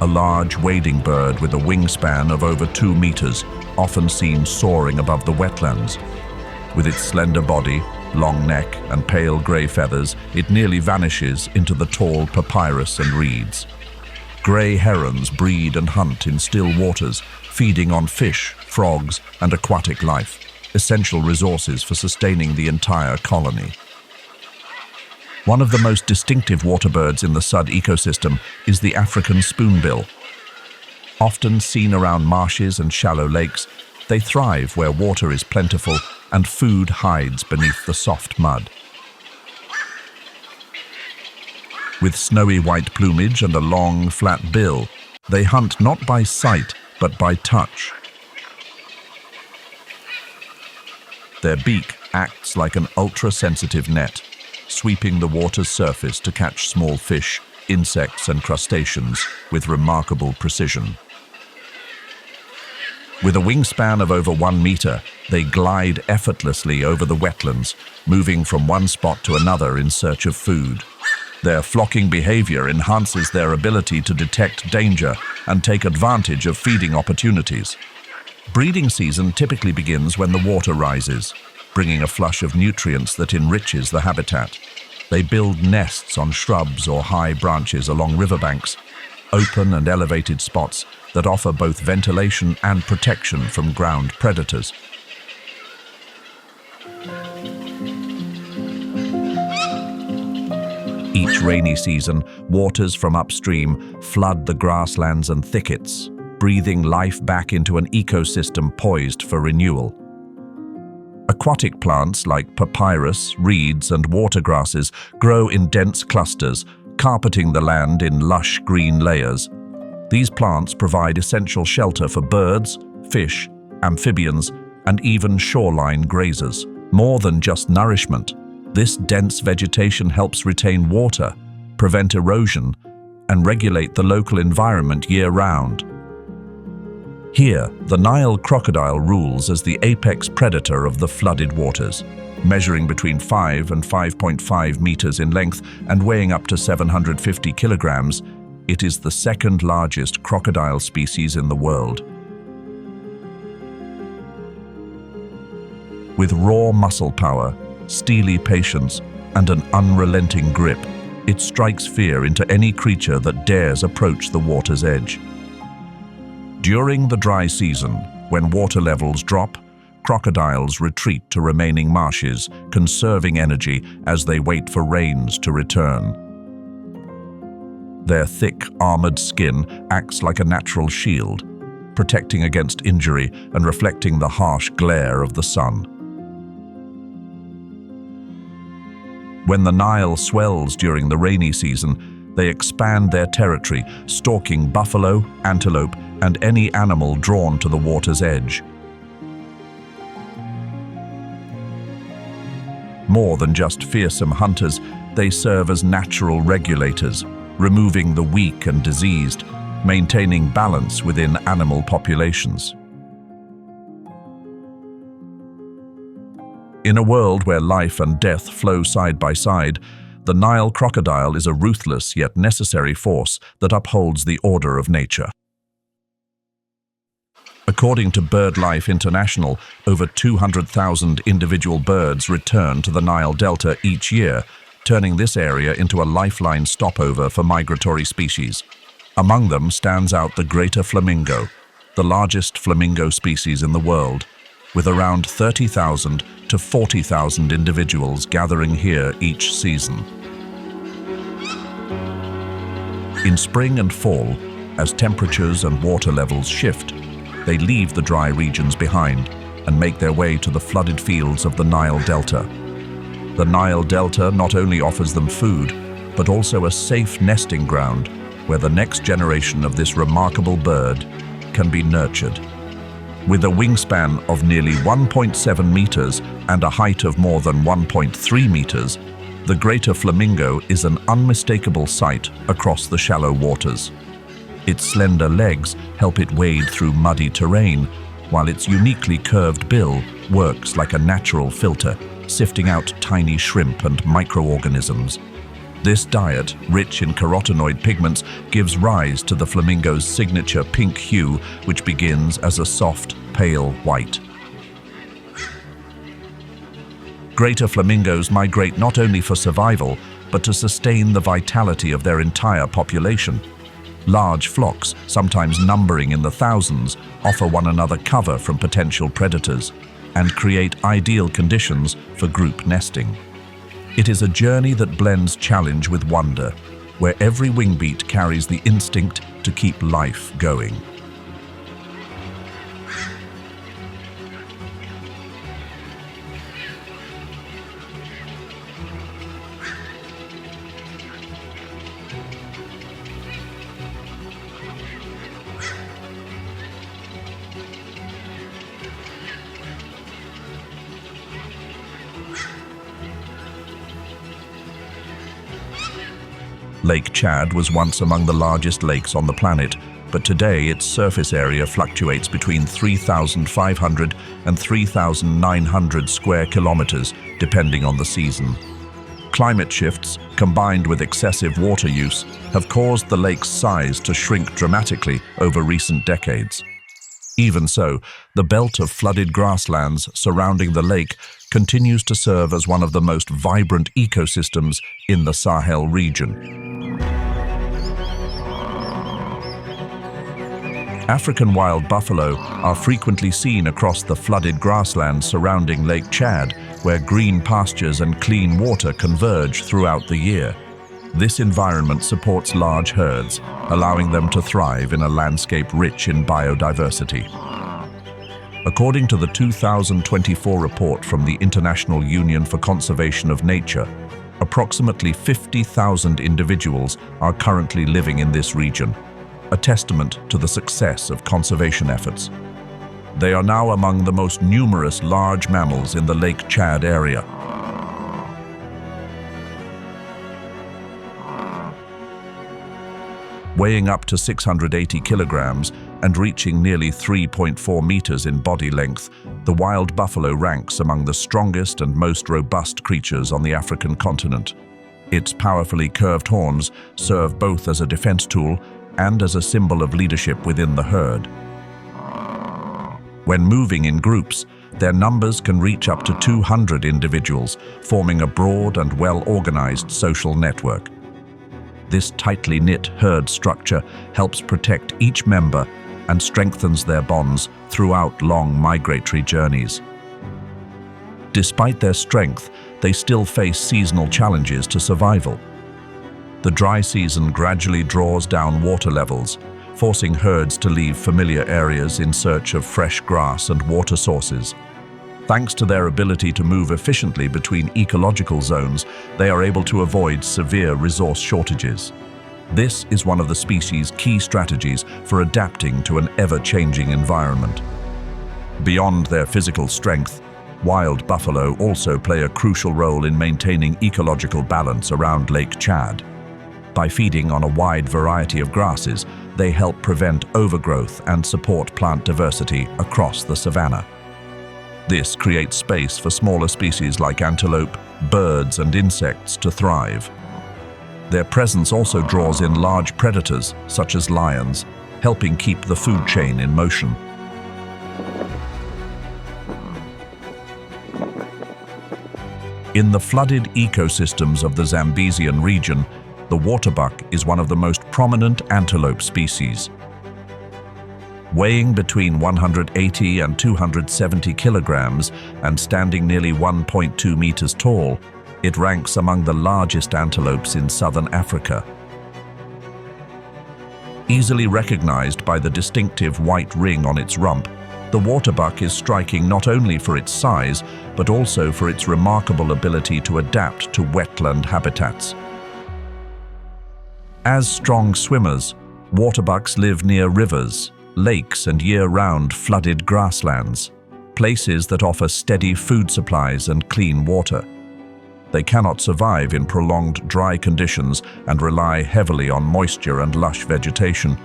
a large wading bird with a wingspan of over 2 meters, often seen soaring above the wetlands. With its slender body, long neck, and pale grey feathers, it nearly vanishes into the tall papyrus and reeds. Grey herons breed and hunt in still waters, feeding on fish, frogs, and aquatic life, essential resources for sustaining the entire colony. One of the most distinctive waterbirds in the Sudd ecosystem is the African spoonbill. Often seen around marshes and shallow lakes, they thrive where water is plentiful and food hides beneath the soft mud. With snowy white plumage and a long, flat bill, they hunt not by sight, but by touch. Their beak acts like an ultra-sensitive net, sweeping the water's surface to catch small fish, insects, and crustaceans with remarkable precision. With a wingspan of over 1 meter, they glide effortlessly over the wetlands, moving from one spot to another in search of food. Their flocking behavior enhances their ability to detect danger and take advantage of feeding opportunities. Breeding season typically begins when the water rises, bringing a flush of nutrients that enriches the habitat. They build nests on shrubs or high branches along riverbanks, open and elevated spots that offer both ventilation and protection from ground predators. Each rainy season, waters from upstream flood the grasslands and thickets, breathing life back into an ecosystem poised for renewal. Aquatic plants like papyrus, reeds, and watergrasses grow in dense clusters, carpeting the land in lush green layers. These plants provide essential shelter for birds, fish, amphibians, and even shoreline grazers. More than just nourishment, this dense vegetation helps retain water, prevent erosion, and regulate the local environment year-round. Here, the Nile crocodile rules as the apex predator of the flooded waters, measuring between 5 and 5.5 meters in length and weighing up to 750 kilograms. It is the second largest crocodile species in the world. With raw muscle power, steely patience, and an unrelenting grip, it strikes fear into any creature that dares approach the water's edge. During the dry season, when water levels drop, crocodiles retreat to remaining marshes, conserving energy as they wait for rains to return. Their thick, armored skin acts like a natural shield, protecting against injury and reflecting the harsh glare of the sun. When the Nile swells during the rainy season, they expand their territory, stalking buffalo, antelope, and any animal drawn to the water's edge. More than just fearsome hunters, they serve as natural regulators, removing the weak and diseased, maintaining balance within animal populations. In a world where life and death flow side by side, the Nile crocodile is a ruthless yet necessary force that upholds the order of nature. According to BirdLife International, over 200,000 individual birds return to the Nile Delta each year, turning this area into a lifeline stopover for migratory species. Among them stands out the greater flamingo, the largest flamingo species in the world, with around 30,000 to 40,000 individuals gathering here each season. In spring and fall, as temperatures and water levels shift, they leave the dry regions behind and make their way to the flooded fields of the Nile Delta. The Nile Delta not only offers them food, but also a safe nesting ground where the next generation of this remarkable bird can be nurtured. With a wingspan of nearly 1.7 meters and a height of more than 1.3 meters, the greater flamingo is an unmistakable sight across the shallow waters. Its slender legs help it wade through muddy terrain, while its uniquely curved bill works like a natural filter, sifting out tiny shrimp and microorganisms. This diet, rich in carotenoid pigments, gives rise to the flamingo's signature pink hue, which begins as a soft, pale white. Greater flamingos migrate not only for survival, but to sustain the vitality of their entire population. Large flocks, sometimes numbering in the thousands, offer one another cover from potential predators and create ideal conditions for group nesting. It is a journey that blends challenge with wonder, where every wingbeat carries the instinct to keep life going. Lake Chad was once among the largest lakes on the planet, but today its surface area fluctuates between 3,500 and 3,900 square kilometers, depending on the season. Climate shifts, combined with excessive water use, have caused the lake's size to shrink dramatically over recent decades. Even so, the belt of flooded grasslands surrounding the lake continues to serve as one of the most vibrant ecosystems in the Sahel region. African wild buffalo are frequently seen across the flooded grasslands surrounding Lake Chad, where green pastures and clean water converge throughout the year. This environment supports large herds, allowing them to thrive in a landscape rich in biodiversity. According to the 2024 report from the International Union for Conservation of Nature, approximately 50,000 individuals are currently living in this region, a testament to the success of conservation efforts. They are now among the most numerous large mammals in the Lake Chad area. Weighing up to 680 kilograms and reaching nearly 3.4 meters in body length, the wild buffalo ranks among the strongest and most robust creatures on the African continent. Its powerfully curved horns serve both as a defense tool and as a symbol of leadership within the herd. When moving in groups, their numbers can reach up to 200 individuals, forming a broad and well-organized social network. This tightly knit herd structure helps protect each member and strengthens their bonds throughout long migratory journeys. Despite their strength, they still face seasonal challenges to survival. The dry season gradually draws down water levels, forcing herds to leave familiar areas in search of fresh grass and water sources. Thanks to their ability to move efficiently between ecological zones, they are able to avoid severe resource shortages. This is one of the species' key strategies for adapting to an ever-changing environment. Beyond their physical strength, wild buffalo also play a crucial role in maintaining ecological balance around Lake Chad. By feeding on a wide variety of grasses, they help prevent overgrowth and support plant diversity across the savanna. This creates space for smaller species like antelope, birds, and insects to thrive. Their presence also draws in large predators, such as lions, helping keep the food chain in motion. In the flooded ecosystems of the Zambezian region, the waterbuck is one of the most prominent antelope species. Weighing between 180 and 270 kilograms and standing nearly 1.2 meters tall, it ranks among the largest antelopes in southern Africa. Easily recognized by the distinctive white ring on its rump, the waterbuck is striking not only for its size, but also for its remarkable ability to adapt to wetland habitats. As strong swimmers, waterbucks live near rivers, lakes, and year-round flooded grasslands, places that offer steady food supplies and clean water. They cannot survive in prolonged dry conditions and rely heavily on moisture and lush vegetation.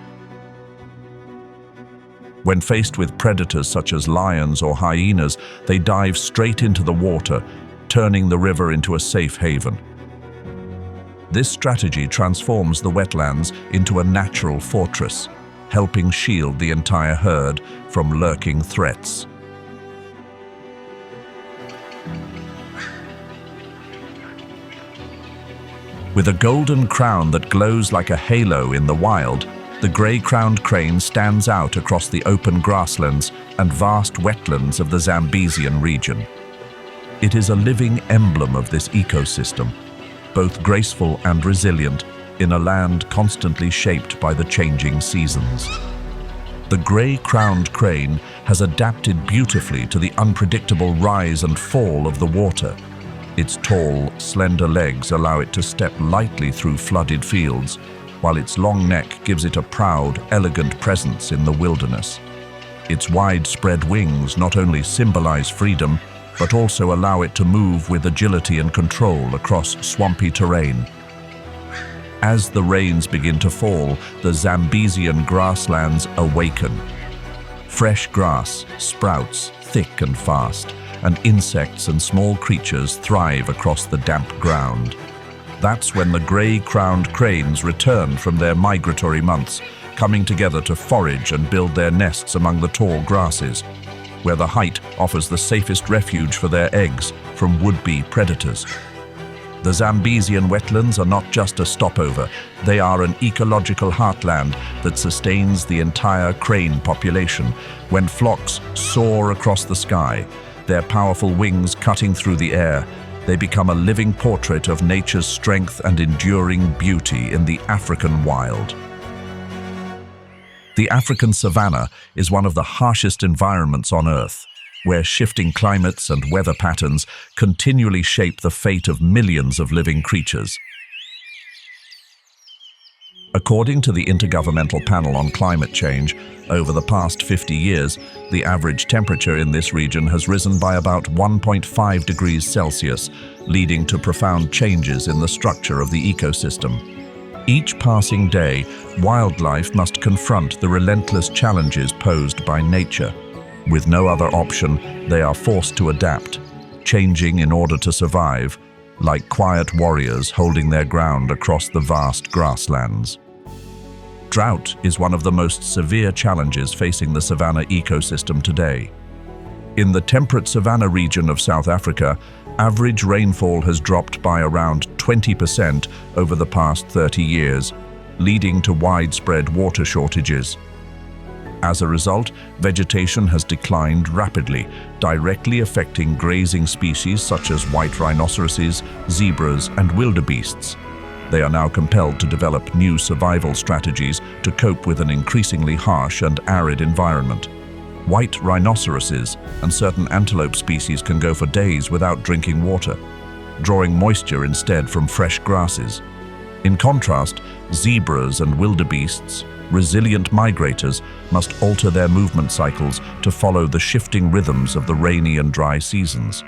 When faced with predators such as lions or hyenas, they dive straight into the water, turning the river into a safe haven. This strategy transforms the wetlands into a natural fortress, helping shield the entire herd from lurking threats. With a golden crown that glows like a halo in the wild, the gray-crowned crane stands out across the open grasslands and vast wetlands of the Zambezian region. It is a living emblem of this ecosystem, both graceful and resilient, in a land constantly shaped by the changing seasons. The gray-crowned crane has adapted beautifully to the unpredictable rise and fall of the water. Its tall, slender legs allow it to step lightly through flooded fields, while its long neck gives it a proud, elegant presence in the wilderness. Its widespread wings not only symbolize freedom, but also allow it to move with agility and control across swampy terrain. As the rains begin to fall, the Zambezian grasslands awaken. Fresh grass sprouts thick and fast, and insects and small creatures thrive across the damp ground. That's when the gray-crowned cranes return from their migratory months, coming together to forage and build their nests among the tall grasses, where the height offers the safest refuge for their eggs from would-be predators. The Zambezian wetlands are not just a stopover, they are an ecological heartland that sustains the entire crane population. When flocks soar across the sky, their powerful wings cutting through the air, they become a living portrait of nature's strength and enduring beauty in the African wild. The African savanna is one of the harshest environments on Earth, where shifting climates and weather patterns continually shape the fate of millions of living creatures. According to the Intergovernmental Panel on Climate Change, over the past 50 years, the average temperature in this region has risen by about 1.5 degrees Celsius, leading to profound changes in the structure of the ecosystem. Each passing day, wildlife must confront the relentless challenges posed by nature. With no other option, they are forced to adapt, changing in order to survive, like quiet warriors holding their ground across the vast grasslands. Drought is one of the most severe challenges facing the savanna ecosystem today. In the temperate savanna region of South Africa, average rainfall has dropped by around 20% over the past 30 years, leading to widespread water shortages. As a result, vegetation has declined rapidly, directly affecting grazing species such as white rhinoceroses, zebras, and wildebeests. They are now compelled to develop new survival strategies to cope with an increasingly harsh and arid environment. White rhinoceroses and certain antelope species can go for days without drinking water, drawing moisture instead from fresh grasses. In contrast, zebras and wildebeests, resilient migrators, must alter their movement cycles to follow the shifting rhythms of the rainy and dry seasons.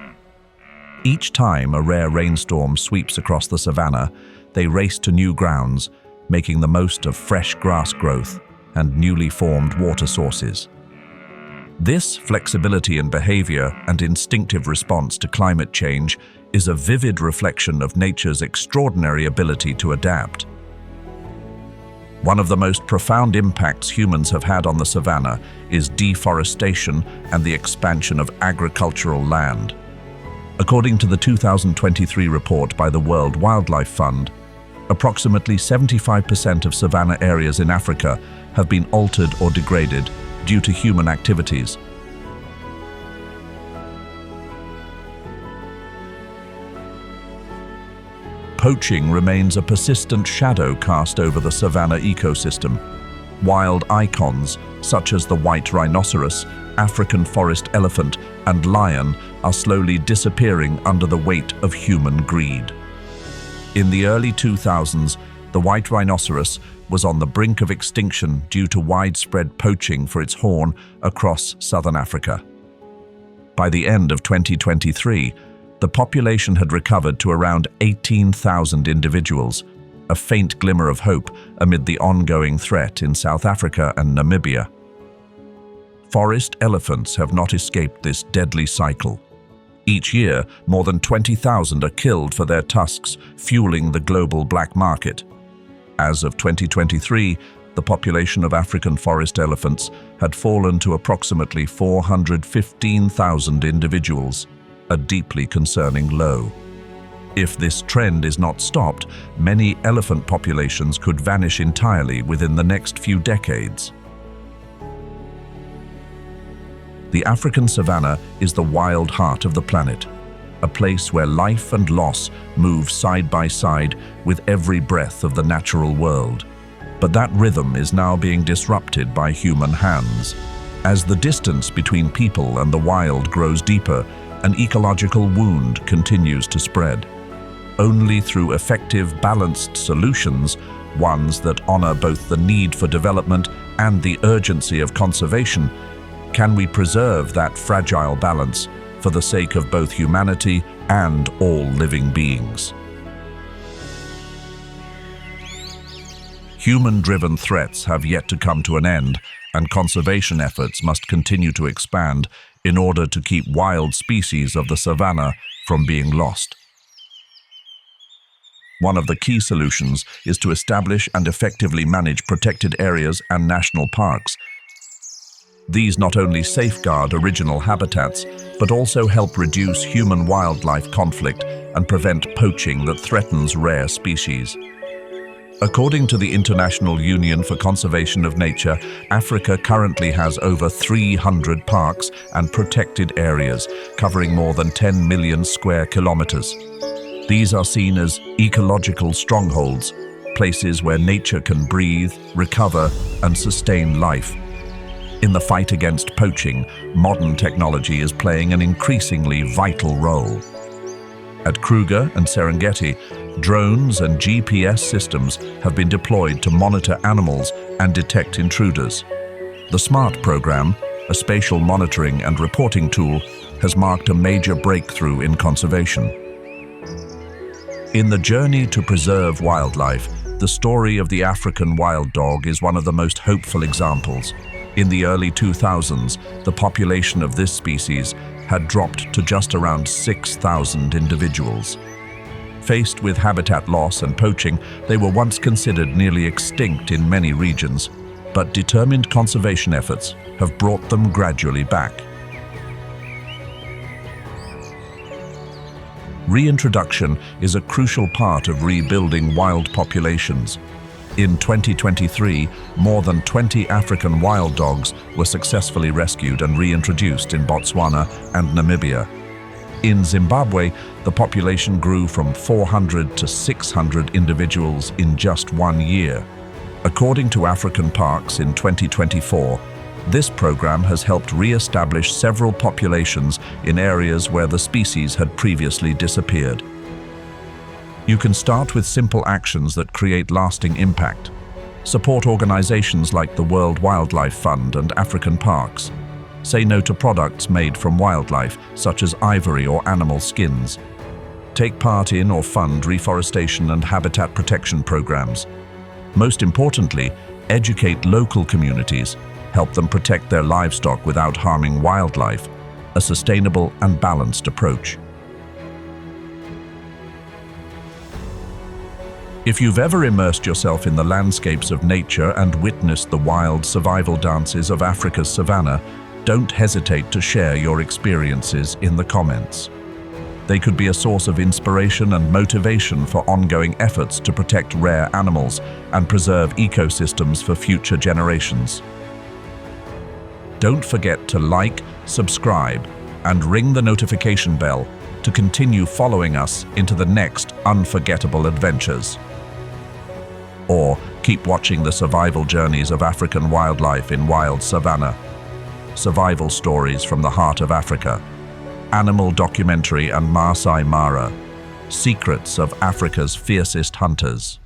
Each time a rare rainstorm sweeps across the savanna, they race to new grounds, making the most of fresh grass growth and newly formed water sources. This flexibility in behavior and instinctive response to climate change is a vivid reflection of nature's extraordinary ability to adapt. One of the most profound impacts humans have had on the savanna is deforestation and the expansion of agricultural land. According to the 2023 report by the World Wildlife Fund, approximately 75% of savanna areas in Africa have been altered or degraded due to human activities. Poaching remains a persistent shadow cast over the savanna ecosystem. Wild icons, such as the white rhinoceros, African forest elephant, and lion, are slowly disappearing under the weight of human greed. In the early 2000s, the white rhinoceros was on the brink of extinction due to widespread poaching for its horn across southern Africa. By the end of 2023, the population had recovered to around 18,000 individuals, a faint glimmer of hope amid the ongoing threat in South Africa and Namibia. Forest elephants have not escaped this deadly cycle. Each year, more than 20,000 are killed for their tusks, fueling the global black market. As of 2023, the population of African forest elephants had fallen to approximately 415,000 individuals, a deeply concerning low. If this trend is not stopped, many elephant populations could vanish entirely within the next few decades. The African savanna is the wild heart of the planet, a place where life and loss move side by side with every breath of the natural world. But that rhythm is now being disrupted by human hands. As the distance between people and the wild grows deeper, an ecological wound continues to spread. Only through effective, balanced solutions, ones that honor both the need for development and the urgency of conservation, can we preserve that fragile balance for the sake of both humanity and all living beings. Human-driven threats have yet to come to an end, and conservation efforts must continue to expand in order to keep wild species of the savanna from being lost. One of the key solutions is to establish and effectively manage protected areas and national parks. These not only safeguard original habitats, but also help reduce human-wildlife conflict and prevent poaching that threatens rare species. According to the International Union for Conservation of Nature, Africa currently has over 300 parks and protected areas, covering more than 10 million square kilometers. These are seen as ecological strongholds, places where nature can breathe, recover, and sustain life. In the fight against poaching, modern technology is playing an increasingly vital role. At Kruger and Serengeti, drones and GPS systems have been deployed to monitor animals and detect intruders. The SMART program, a spatial monitoring and reporting tool, has marked a major breakthrough in conservation. In the journey to preserve wildlife, the story of the African wild dog is one of the most hopeful examples. In the early 2000s, the population of this species had dropped to just around 6,000 individuals. Faced with habitat loss and poaching, they were once considered nearly extinct in many regions, but determined conservation efforts have brought them gradually back. Reintroduction is a crucial part of rebuilding wild populations. In 2023, more than 20 African wild dogs were successfully rescued and reintroduced in Botswana and Namibia. In Zimbabwe, the population grew from 400 to 600 individuals in just 1 year. According to African Parks in 2024, This program has helped re-establish several populations in areas where the species had previously disappeared. You can start with simple actions that create lasting impact. Support organizations like the World Wildlife Fund and African parks. Say no to products made from wildlife, such as ivory or animal skins. Take part in or fund reforestation and habitat protection programs. Most importantly, educate local communities. Help them protect their livestock without harming wildlife. A sustainable and balanced approach. If you've ever immersed yourself in the landscapes of nature and witnessed the wild survival dances of Africa's savanna, don't hesitate to share your experiences in the comments. They could be a source of inspiration and motivation for ongoing efforts to protect rare animals and preserve ecosystems for future generations. Don't forget to like, subscribe, and ring the notification bell to continue following us into the next unforgettable adventures. Or keep watching the survival journeys of African wildlife in wild savanna. Survival stories from the heart of Africa. Animal documentary and Maasai Mara. Secrets of Africa's fiercest hunters.